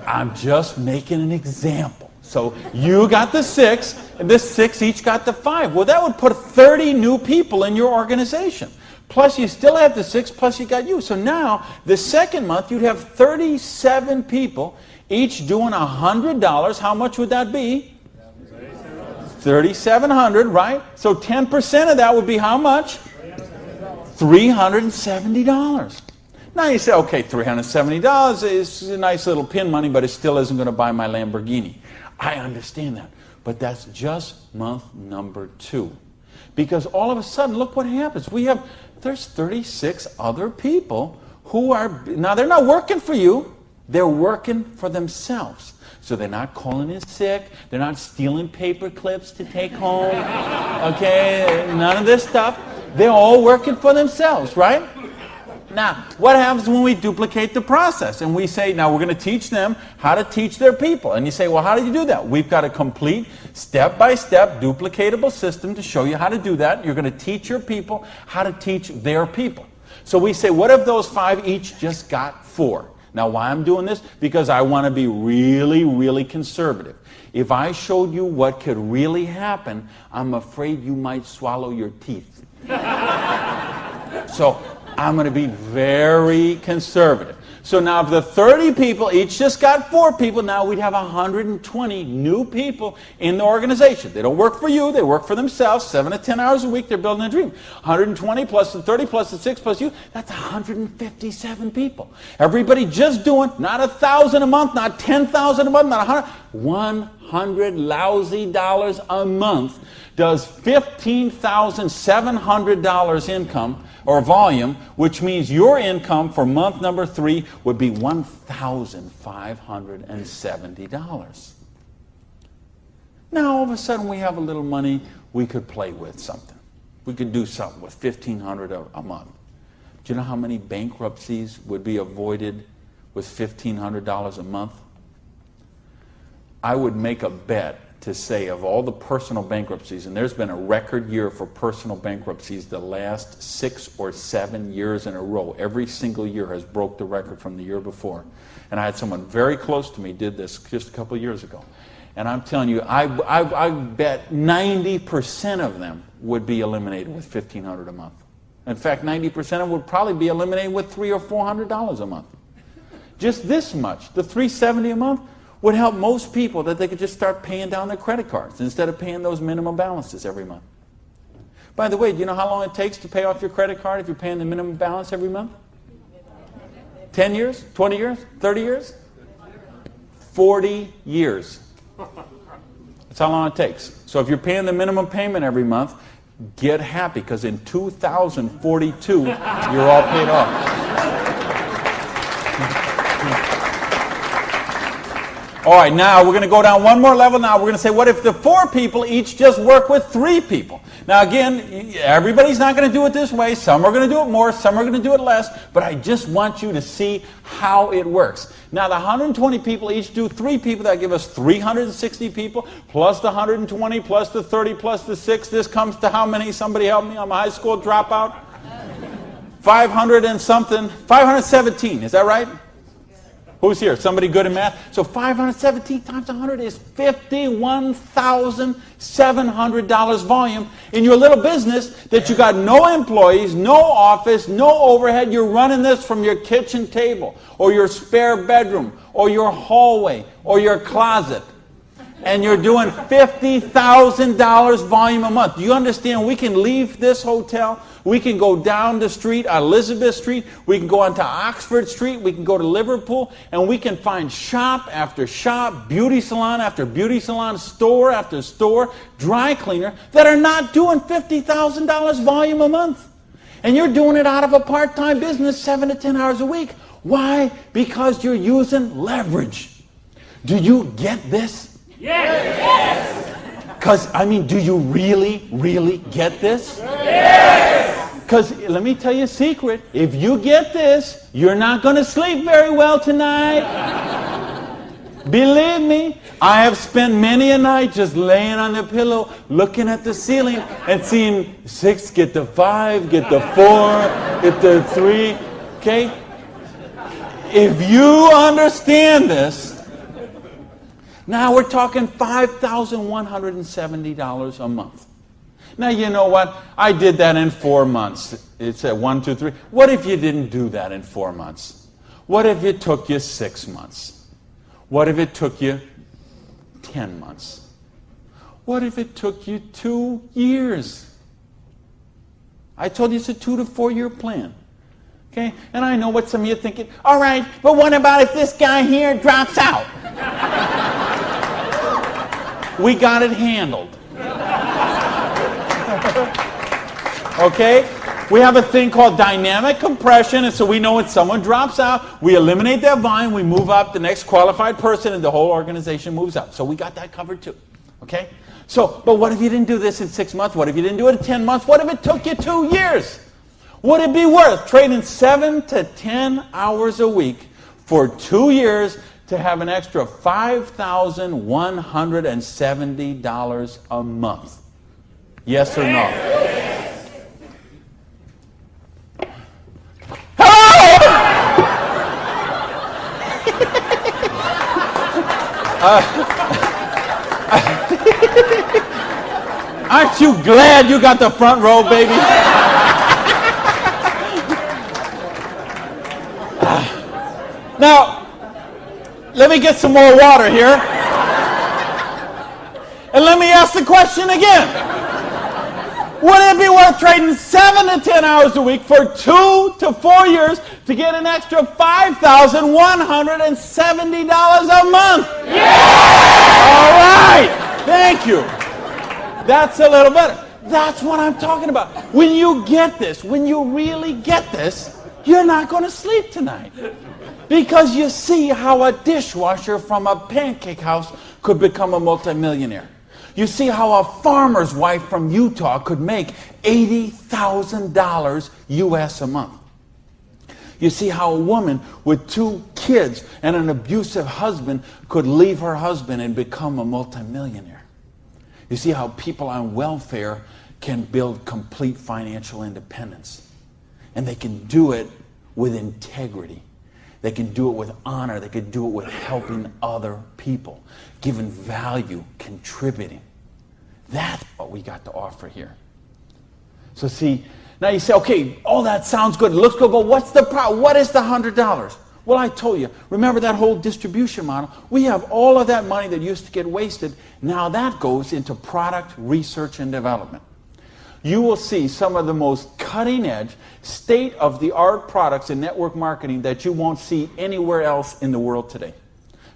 I'm just making an example. So you got the 6, and the 6 each got the 5. Well, that would put 30 new people in your organization. Plus, you still have the 6, plus you got you. So now, the second month, you'd have 37 people, each doing $100. How much would that be? $3,700, right? So 10% of that would be how much? $370. Now you say, okay, $370 is a nice little pin money, but it still isn't going to buy my Lamborghini. I understand that. But that's just month number 2. Because all of a sudden, look what happens. There's 36 other people who are, now they're not working for you, they're working for themselves. So they're not calling in sick, they're not stealing paper clips to take home, okay, none of this stuff. They're all working for themselves, right? Now, what happens when we duplicate the process? And we say, now we're going to teach them how to teach their people. And you say, well, how do you do that? We've got a complete step-by-step duplicatable system to show you how to do that. You're going to teach your people how to teach their people. So we say, what if those 5 each just got 4? Now, why I'm doing this? Because I want to be really, really conservative. If I showed you what could really happen, I'm afraid you might swallow your teeth. So I'm going to be very conservative. So now if the 30 people each just got 4 people, now we'd have 120 new people in the organization. They don't work for you, they work for themselves. 7 to 10 hours a week, they're building a dream. 120 plus the 30 plus the 6 plus you, that's 157 people. Everybody just doing, not 1,000 a month, not 10,000 a month, not 100. $100 lousy dollars a month does $15,700 income or volume, which means your income for month number 3 would be $1,570. Now all of a sudden we have a little money, we could play with something. We could do something with $1,500 a month. Do you know how many bankruptcies would be avoided with $1,500 a month? I would make a bet to say of all the personal bankruptcies, and there's been a record year for personal bankruptcies the last 6 or 7 years in a row. Every single year has broke the record from the year before. And I had someone very close to me did this just a couple of years ago. And I'm telling you, I bet 90% of them would be eliminated with $1,500 a month. In fact, 90% of them would probably be eliminated with $300 or $400 a month. Just this much, the $370 a month, would help most people that they could just start paying down their credit cards instead of paying those minimum balances every month. By the way, do you know how long it takes to pay off your credit card if you're paying the minimum balance every month? 10 years? 20 years? 30 years? 40 years. That's how long it takes. So if you're paying the minimum payment every month, get happy, because in 2042, you're all paid off. All right, now we're going to go down one more level. Now we're going to say, what if the 4 people each just work with 3 people? Now again, everybody's not going to do it this way. Some are going to do it more, some are going to do it less, but I just want you to see how it works. Now the 120 people each do 3 people. That give us 360 people, plus the 120, plus the 30, plus the 6. This comes to how many? Somebody help me. I'm a high school dropout. 500 and something. 517, is that right? Who's here? Somebody good in math? So 517 times 100 is $51,700 volume in your little business that you got no employees, no office, no overhead. You're running this from your kitchen table or your spare bedroom or your hallway or your closet. and you're doing $50,000 volume a month. Do you understand? We can leave this hotel. We can go down the street, Elizabeth Street. We can go onto Oxford Street. We can go to Liverpool, and we can find shop after shop, beauty salon after beauty salon, store after store, dry cleaner that are not doing $50,000 volume a month. And you're doing it out of a part-time business, 7 to 10 hours a week. Why? Because you're using leverage. Do you get this? Yes! Because, do you really, really get this? Yes! Because, let me tell you a secret. If you get this, you're not going to sleep very well tonight. Believe me, I have spent many a night just laying on the pillow, looking at the ceiling, and seeing 6 get to 5, get to 4, get to 3, okay? If you understand this, now we're talking $5,170 a month. Now, you know what? I did that in 4 months. It said 1, 2, 3. What if you didn't do that in 4 months? What if it took you 6 months? What if it took you 10 months? What if it took you 2 years? I told you it's a 2 to 4 year plan. Okay? And I know what some of you are thinking. All right, but what about if this guy here drops out? We got it handled. Okay? We have a thing called dynamic compression, and so we know when someone drops out, we eliminate that volume, we move up the next qualified person, and the whole organization moves up. So we got that covered too. Okay? So, but what if you didn't do this in 6 months? What if you didn't do it in 10 months? What if it took you 2 years? Would it be worth trading 7 to 10 hours a week for 2 years to have an extra $5,170 a month? Yes or no? Aren't you glad you got the front row, baby? Now, let me get some more water here. And let me ask the question again. Would it be worth trading 7 to 10 hours a week for 2 to 4 years to get an extra $5,170 a month? Yes! All right. Thank you. That's a little better. That's what I'm talking about. When you get this, when you really get this, you're not going to sleep tonight. Because you see how a dishwasher from a pancake house could become a multimillionaire. You see how a farmer's wife from Utah could make $80,000 US a month. You see how a woman with 2 kids and an abusive husband could leave her husband and become a multimillionaire. You see how people on welfare can build complete financial independence. And they can do it with integrity. They can do it with honor. They can do it with helping other people, giving value, contributing. That's what we got to offer here. So see, now you say, okay, all that sounds good. It looks good, but what's the problem? What is the $100? Well, I told you, remember that whole distribution model? We have all of that money that used to get wasted. Now that goes into product research and development. You will see some of the most cutting-edge, state-of-the-art products in network marketing that you won't see anywhere else in the world today.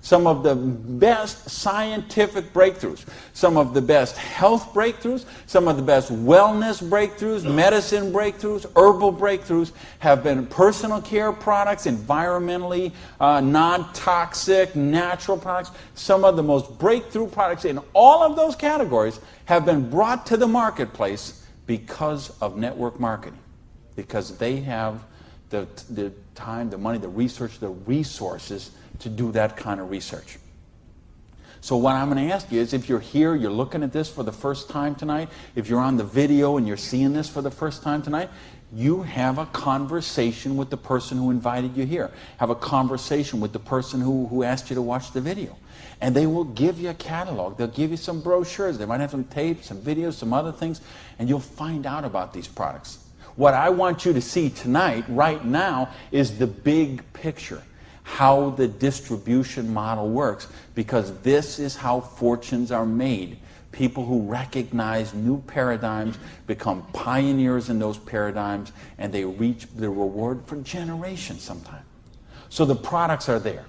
Some of the best scientific breakthroughs, some of the best health breakthroughs, some of the best wellness breakthroughs, medicine breakthroughs, herbal breakthroughs have been personal care products, environmentally non-toxic, natural products. Some of the most breakthrough products in all of those categories have been brought to the marketplace because of network marketing, because they have the time, the money, the research, the resources to do that kind of research. So what I'm going to ask you is, if you're here, you're looking at this for the first time tonight, if you're on the video and you're seeing this for the first time tonight, you have a conversation with the person who invited you here. Have a conversation with the person who asked you to watch the video. And they will give you a catalog. They'll give you some brochures. They might have some tapes, some videos, some other things, and you'll find out about these products. What I want you to see tonight, right now, is the big picture. how the distribution model works, because this is how fortunes are made. People who recognize new paradigms become pioneers in those paradigms, and they reach the reward for generations sometimes. So the products are there.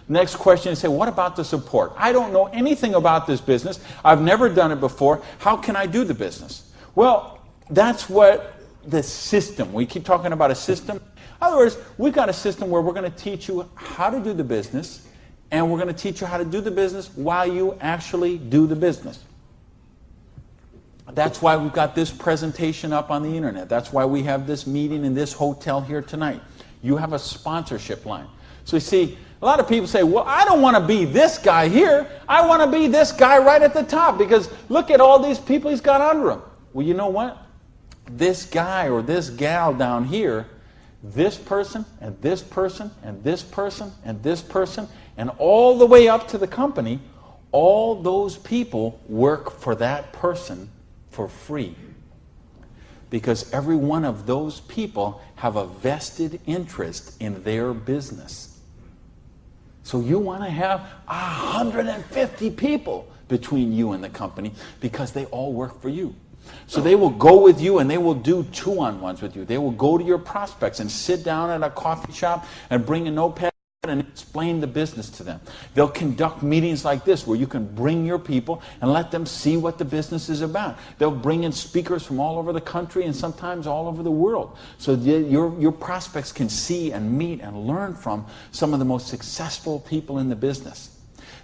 Next question is, say, what about the support? I don't know anything about this business. I've never done it before. How can I do the business? Well, that's what the system, we keep talking about a system. In other words, we've got a system where we're going to teach you how to do the business, and we're going to teach you how to do the business while you actually do the business. That's why we've got this presentation up on the internet. That's why we have this meeting in this hotel here tonight. You have a sponsorship line. So you see, a lot of people say, well, I don't want to be this guy here. I want to be this guy right at the top, because look at all these people he's got under him. Well, you know what? This guy or this gal down here, this person and this person and this person and this person, and all the way up to the company, all those people work for that person for free, because every one of those people have a vested interest in their business. So you want to have 150 people between you and the company, because they all work for you. So they will go with you and they will do two-on-ones with you. They will go to your prospects and sit down at a coffee shop and bring a notepad and explain the business to them. They'll conduct meetings like this where you can bring your people and let them see what the business is about. They'll bring in speakers from all over the country and sometimes all over the world, so your prospects can see and meet and learn from some of the most successful people in the business.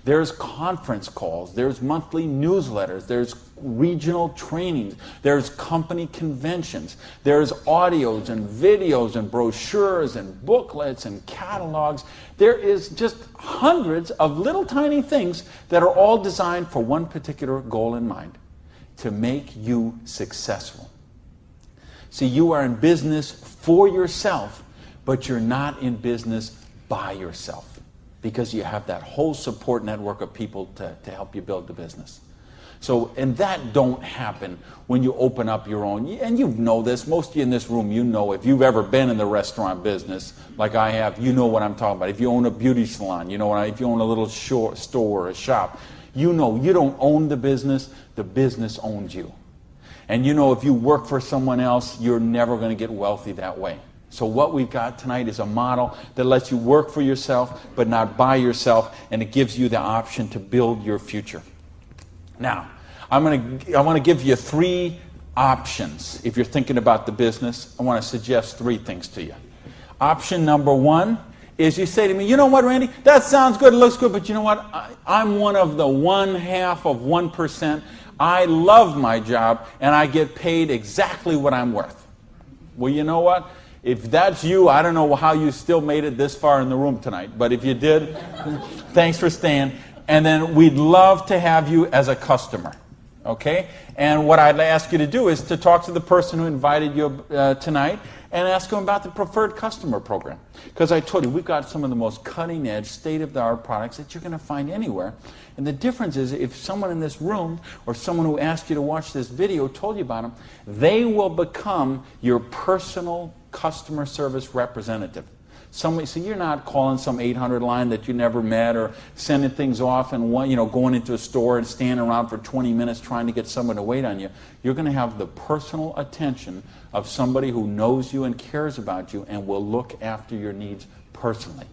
There's conference calls, there's monthly newsletters, there's regional trainings, there's company conventions, there's audios and videos and brochures and booklets and catalogs. There is just hundreds of little tiny things that are all designed for one particular goal in mind: to make you successful. See, you are in business for yourself, but you're not in business by yourself, because you have that whole support network of people to help you build the business. So, and that don't happen when you open up your own, and you know this, most of you in this room, you know, if you've ever been in the restaurant business, like I have, you know what I'm talking about. If you own a beauty salon, you know if you own a little store or a shop, you know you don't own the business owns you. And you know if you work for someone else, you're never going to get wealthy that way. So what we've got tonight is a model that lets you work for yourself, but not by yourself, and it gives you the option to build your future. Now, I want to give you 3 options. If you're thinking about the business, I want to suggest 3 things to you. Option number 1 is you say to me, you know what, Randy, that sounds good, it looks good, but you know what, I'm one of the 1/2 of 1%. I love my job, and I get paid exactly what I'm worth. Well, you know what? If that's you, I don't know how you still made it this far in the room tonight, but if you did, thanks for staying. And then we'd love to have you as a customer, okay? And what I'd ask you to do is to talk to the person who invited you tonight and ask them about the preferred customer program. Because I told you, we've got some of the most cutting-edge, state-of-the-art products that you're going to find anywhere. And the difference is, if someone in this room or someone who asked you to watch this video told you about them, they will become your personal customer service representative. So you're not calling some 800 line that you never met, or sending things off and going into a store and standing around for 20 minutes trying to get someone to wait on you. You're going to have the personal attention of somebody who knows you and cares about you and will look after your needs personally.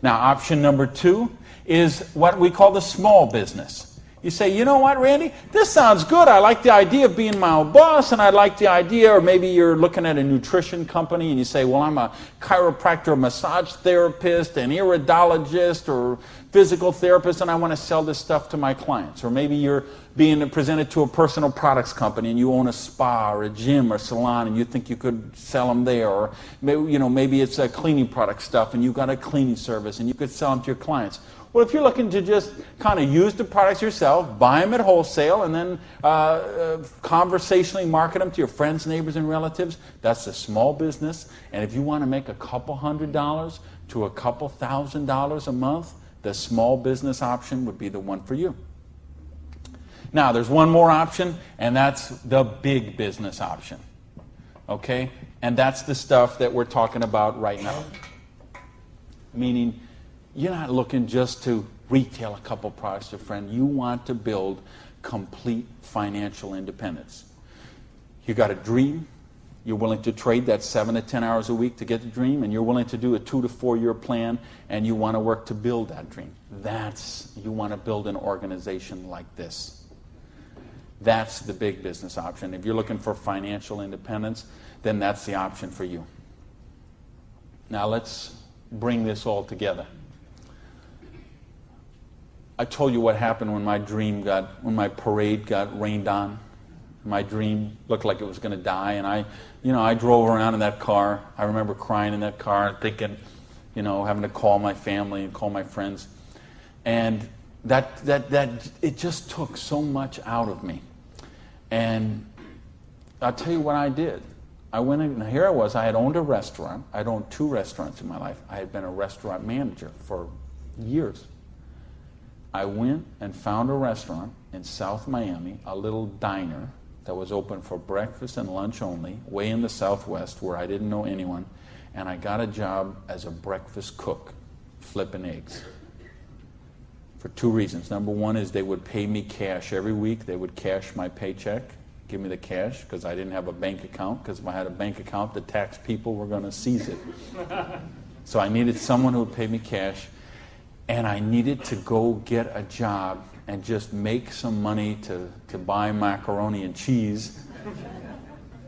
Now, option number 2 is what we call the small business. You say, you know what, Randy, this sounds good. I like the idea of being my own boss, and I like the idea, or maybe you're looking at a nutrition company and you say, well, I'm a chiropractor, massage therapist, an iridologist, or physical therapist, and I want to sell this stuff to my clients. Or maybe you're being presented to a personal products company and you own a spa or a gym or salon and you think you could sell them there. Or maybe it's a cleaning product stuff and you've got a cleaning service and you could sell them to your clients. Well, if you're looking to just kind of use the products yourself, buy them at wholesale, and then conversationally market them to your friends, neighbors, and relatives, that's a small business. And if you want to make a couple $100 to a couple $1,000 a month, the small business option would be the one for you. Now, there's one more option, and that's the big business option. Okay? And that's the stuff that we're talking about right now. Meaning, you're not looking just to retail a couple products to a friend. You want to build complete financial independence. You got a dream. You're willing to trade that 7 to 10 hours a week to get the dream, and you're willing to do a 2 to 4 year plan, and you want to work to build that dream. You want to build an organization like this. That's the big business option. If you're looking for financial independence, then that's the option for you. Now let's bring this all together. I told you what happened when my parade got rained on. My dream looked like it was going to die, and I drove around in that car. I remember crying in that car and thinking, having to call my family and call my friends. And that it just took so much out of me. And I'll tell you what I did. I went in, and here I was. I had owned a restaurant. I'd owned 2 restaurants in my life. I had been a restaurant manager for years. I went and found a restaurant in South Miami, a little diner that was open for breakfast and lunch only, way in the Southwest where I didn't know anyone, and I got a job as a breakfast cook, flipping eggs. For 2 reasons. Number one is they would pay me cash every week. They would cash my paycheck, give me the cash, because I didn't have a bank account, because if I had a bank account, the tax people were going to seize it. So I needed someone who would pay me cash, and I needed to go get a job and just make some money to buy macaroni and cheese.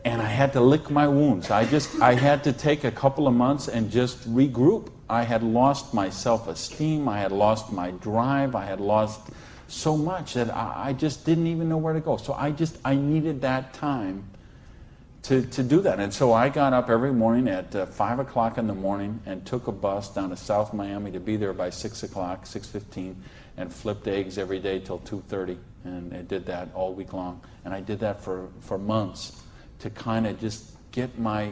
And I had to lick my wounds. I had to take a couple of months and just regroup. I had lost my self-esteem. I had lost my drive. I had lost so much that I just didn't even know where to go. So I needed that time to do that. And so I got up every morning at 5 o'clock in the morning and took a bus down to South Miami to be there by 6 o'clock, 6:15, and flipped eggs every day till 2:30. And I did that all week long. And I did that for months to kind of just get my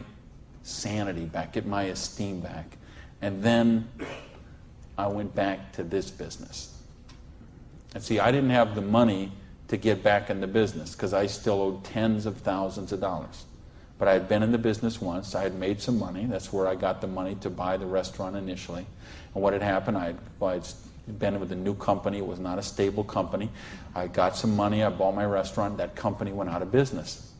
sanity back, get my esteem back. And then I went back to this business. And see, I didn't have the money to get back in the business because I still owed tens of thousands of dollars. But I had been in the business once. I had made some money. That's where I got the money to buy the restaurant initially. And what had happened, I'd been with a new company. It was not a stable company. I got some money. I bought my restaurant. That company went out of business.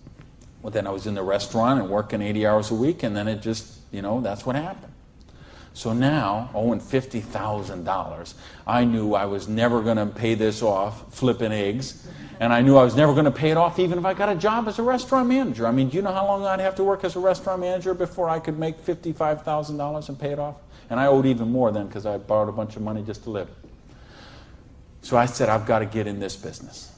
Well, then I was in the restaurant and working 80 hours a week, and then it just, that's what happened. So now, owing $50,000, I knew I was never going to pay this off flipping eggs, and I knew I was never going to pay it off even if I got a job as a restaurant manager. I mean, do you know how long I'd have to work as a restaurant manager before I could make $55,000 and pay it off? And I owed even more then because I borrowed a bunch of money just to live. So I said, I've got to get in this business.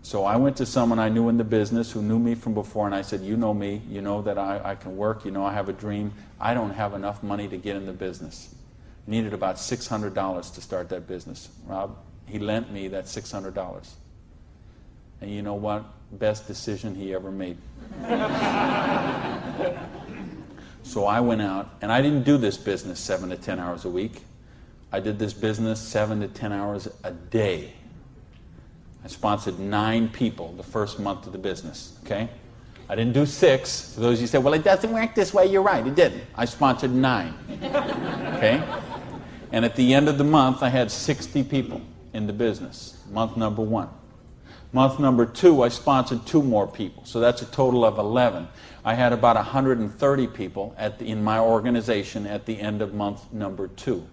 So I went to someone I knew in the business who knew me from before, and I said, you know me, you know that I can work, you know I have a dream. I don't have enough money to get in the business. Needed about $600 to start that business. Rob, he lent me that $600. And you know what? Best decision he ever made. So I went out, and I didn't do this business 7 to 10 hours a week. I did this business 7 to 10 hours a day. I sponsored 9 people the first month of the business, okay? I didn't do 6. For those of you who say, well, it doesn't work this way, you're right, it didn't. I sponsored 9, okay? And at the end of the month, I had 60 people in the business, month number 1. Month number 2, I sponsored 2 more people, so that's a total of 11. I had about 130 people in my organization at the end of month number 2.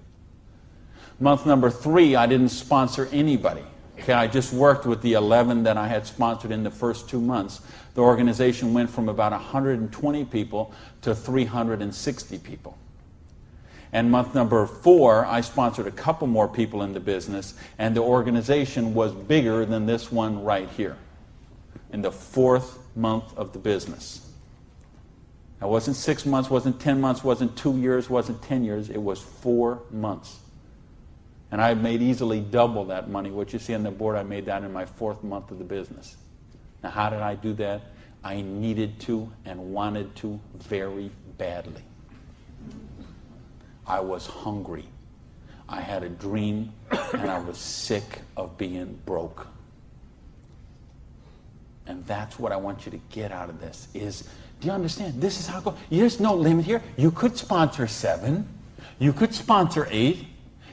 Month number 3, I didn't sponsor anybody. Okay, I just worked with the 11 that I had sponsored in the first 2 months. The organization went from about 120 people to 360 people. And month number 4, I sponsored a couple more people in the business, and the organization was bigger than this one right here in the 4th month of the business. Now, it wasn't 6 months, wasn't 10 months, wasn't 2 years, wasn't 10 years. It was 4 months. And I made easily double that money. What you see on the board, I made that in my 4th month of the business. Now, how did I do that? I needed to and wanted to very badly. I was hungry. I had a dream, and I was sick of being broke. And that's what I want you to get out of this is, do you understand? This is how it goes. There's no limit here. You could sponsor 7. You could sponsor 8.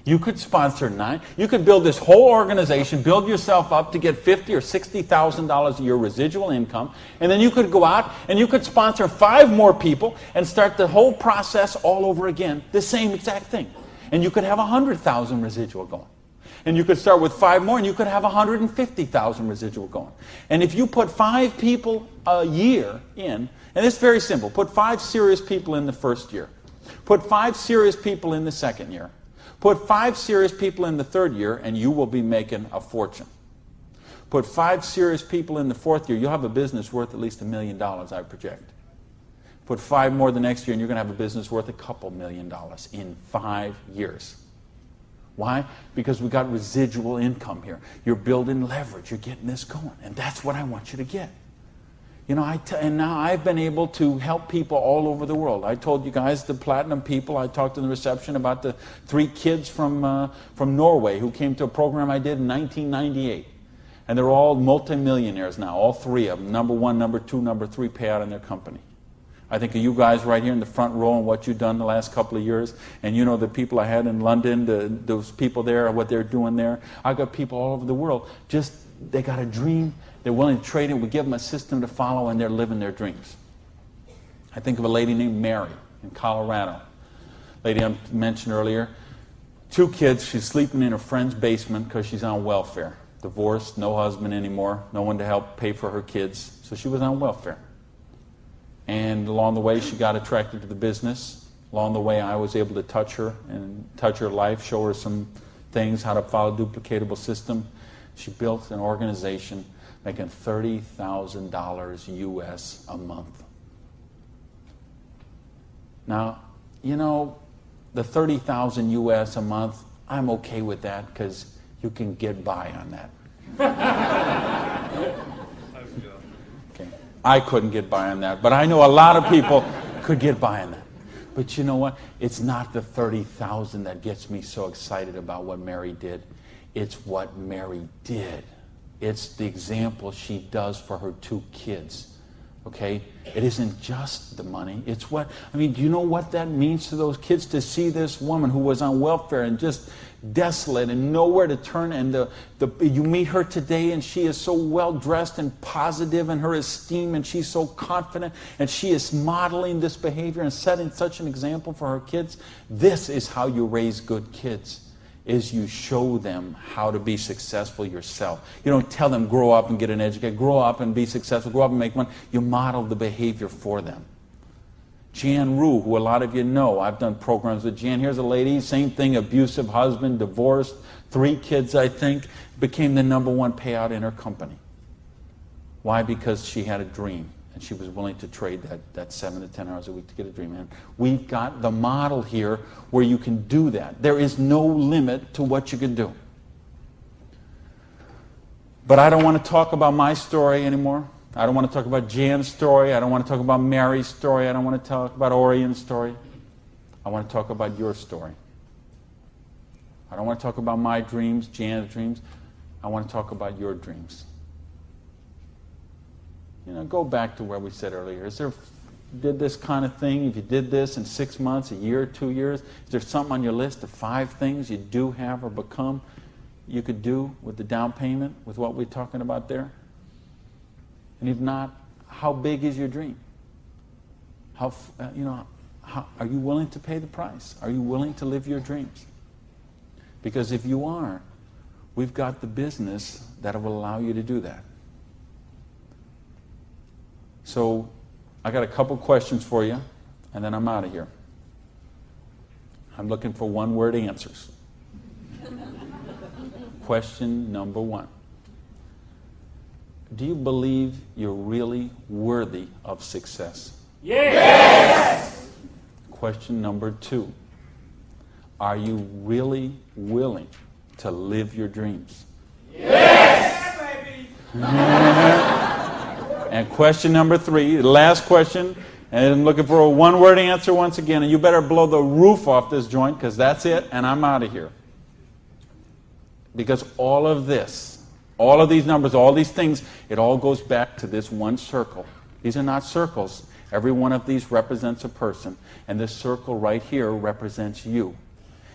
You could sponsor 9. You could build this whole organization, build yourself up to get $50,000 or $60,000 a year residual income, and then you could go out and you could sponsor 5 more people and start the whole process all over again, the same exact thing. And you could have 100,000 residual going. And you could start with 5 more and you could have 150,000 residual going. And if you put 5 people a year in, and it's very simple, put 5 serious people in the first year, put 5 serious people in the second year, put 5 serious people in the third year, and you will be making a fortune. Put 5 serious people in the fourth year, you'll have a business worth at least $1 million, I project. Put 5 more the next year, and you're going to have a business worth a couple $1 million in 5 years. Why? Because we got residual income here. You're building leverage. You're getting this going. And that's what I want you to get. You know, and now I've been able to help people all over the world. I told you guys, the platinum people, I talked in the reception about the 3 kids from Norway who came to a program I did in 1998. And they're all multimillionaires now, all 3 of them. Number 1, number 2, number 3 payout in their company. I think of you guys right here in the front row and what you've done the last couple of years. And you know the people I had in London, those people there, what they're doing there. I've got people all over the world. Just, they got a dream. They're willing to trade it. We give them a system to follow, and they're living their dreams. I think of a lady named Mary in Colorado. Lady I mentioned earlier. 2 kids. She's sleeping in her friend's basement because she's on welfare. Divorced, no husband anymore, no one to help pay for her kids. So she was on welfare. And along the way, she got attracted to the business. Along the way, I was able to touch her and touch her life, show her some things, how to follow a duplicatable system. She built an organization making $30,000 US a month. Now, you know, the $30,000 US a month, I'm okay with that because you can get by on that. Okay. I couldn't get by on that, but I know a lot of people could get by on that. But you know what? It's not the $30,000 that gets me so excited about what Mary did. It's what Mary did. It's the example she does for her 2 kids. Okay? It isn't just the money. It's what, I mean, do you know what that means to those kids to see this woman who was on welfare and just desolate and nowhere to turn, and you meet her today and she is so well dressed and positive in her esteem and she's so confident and she is modeling this behavior and setting such an example for her kids. This is how you raise good kids. Is you show them how to be successful yourself. You don't tell them grow up and get an education, grow up and be successful, grow up and make money. You model the behavior for them. Jan Rue, who a lot of you know, I've done programs with Jan. Here's a lady, same thing, abusive husband, divorced, 3 kids I think, became the number 1 payout in her company. Why? Because she had a dream. And she was willing to trade that 7 to 10 hours a week to get a dream. And we've got the model here where you can do that. There is no limit to what you can do. But I don't want to talk about my story anymore. I don't want to talk about Jan's story. I don't want to talk about Mary's story. I don't want to talk about Orion's story. I want to talk about your story. I don't want to talk about my dreams, Jan's dreams. I want to talk about your dreams. You know, go back to where we said earlier. Is there, did this kind of thing, if you did this in 6 months, a year, 2 years, is there something on your list of 5 things you do have or become you could do with the down payment, with what we're talking about there? And if not, how big is your dream? How are you willing to pay the price? Are you willing to live your dreams? Because if you are, we've got the business that will allow you to do that. So I got a couple questions for you, and then I'm out of here. I'm looking for 1-word answers. Question number 1. Do you believe you're really worthy of success? Yes! Question number 2. Are you really willing to live your dreams? Yes! Yeah, baby! And question number 3, the last question, and I'm looking for a 1-word answer once again, and you better blow the roof off this joint, because that's it, and I'm out of here. Because all of this, all of these numbers, all these things, it all goes back to this one circle. These are not circles. Every one of these represents a person, and this circle right here represents you.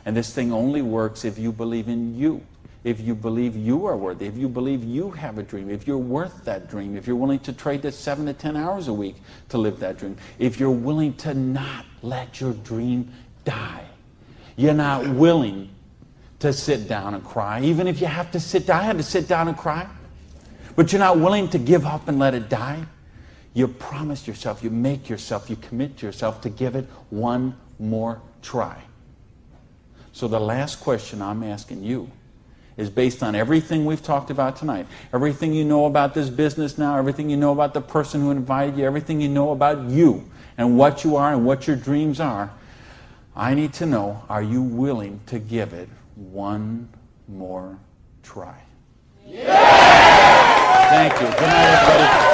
And this thing only works if you believe in you. If you believe you are worthy, if you believe you have a dream, if you're worth that dream, if you're willing to trade the 7 to 10 hours a week to live that dream, if you're willing to not let your dream die. You're not willing to sit down and cry, even if you have to sit down. I had to sit down and cry. But you're not willing to give up and let it die. You promise yourself, you make yourself, you commit to yourself to give it one more try. So the last question I'm asking you is based on everything we've talked about tonight, everything you know about this business now, everything you know about the person who invited you, everything you know about you and what you are and what your dreams are. I need to know, are you willing to give it one more try? Yes! Thank you. Good night, everybody.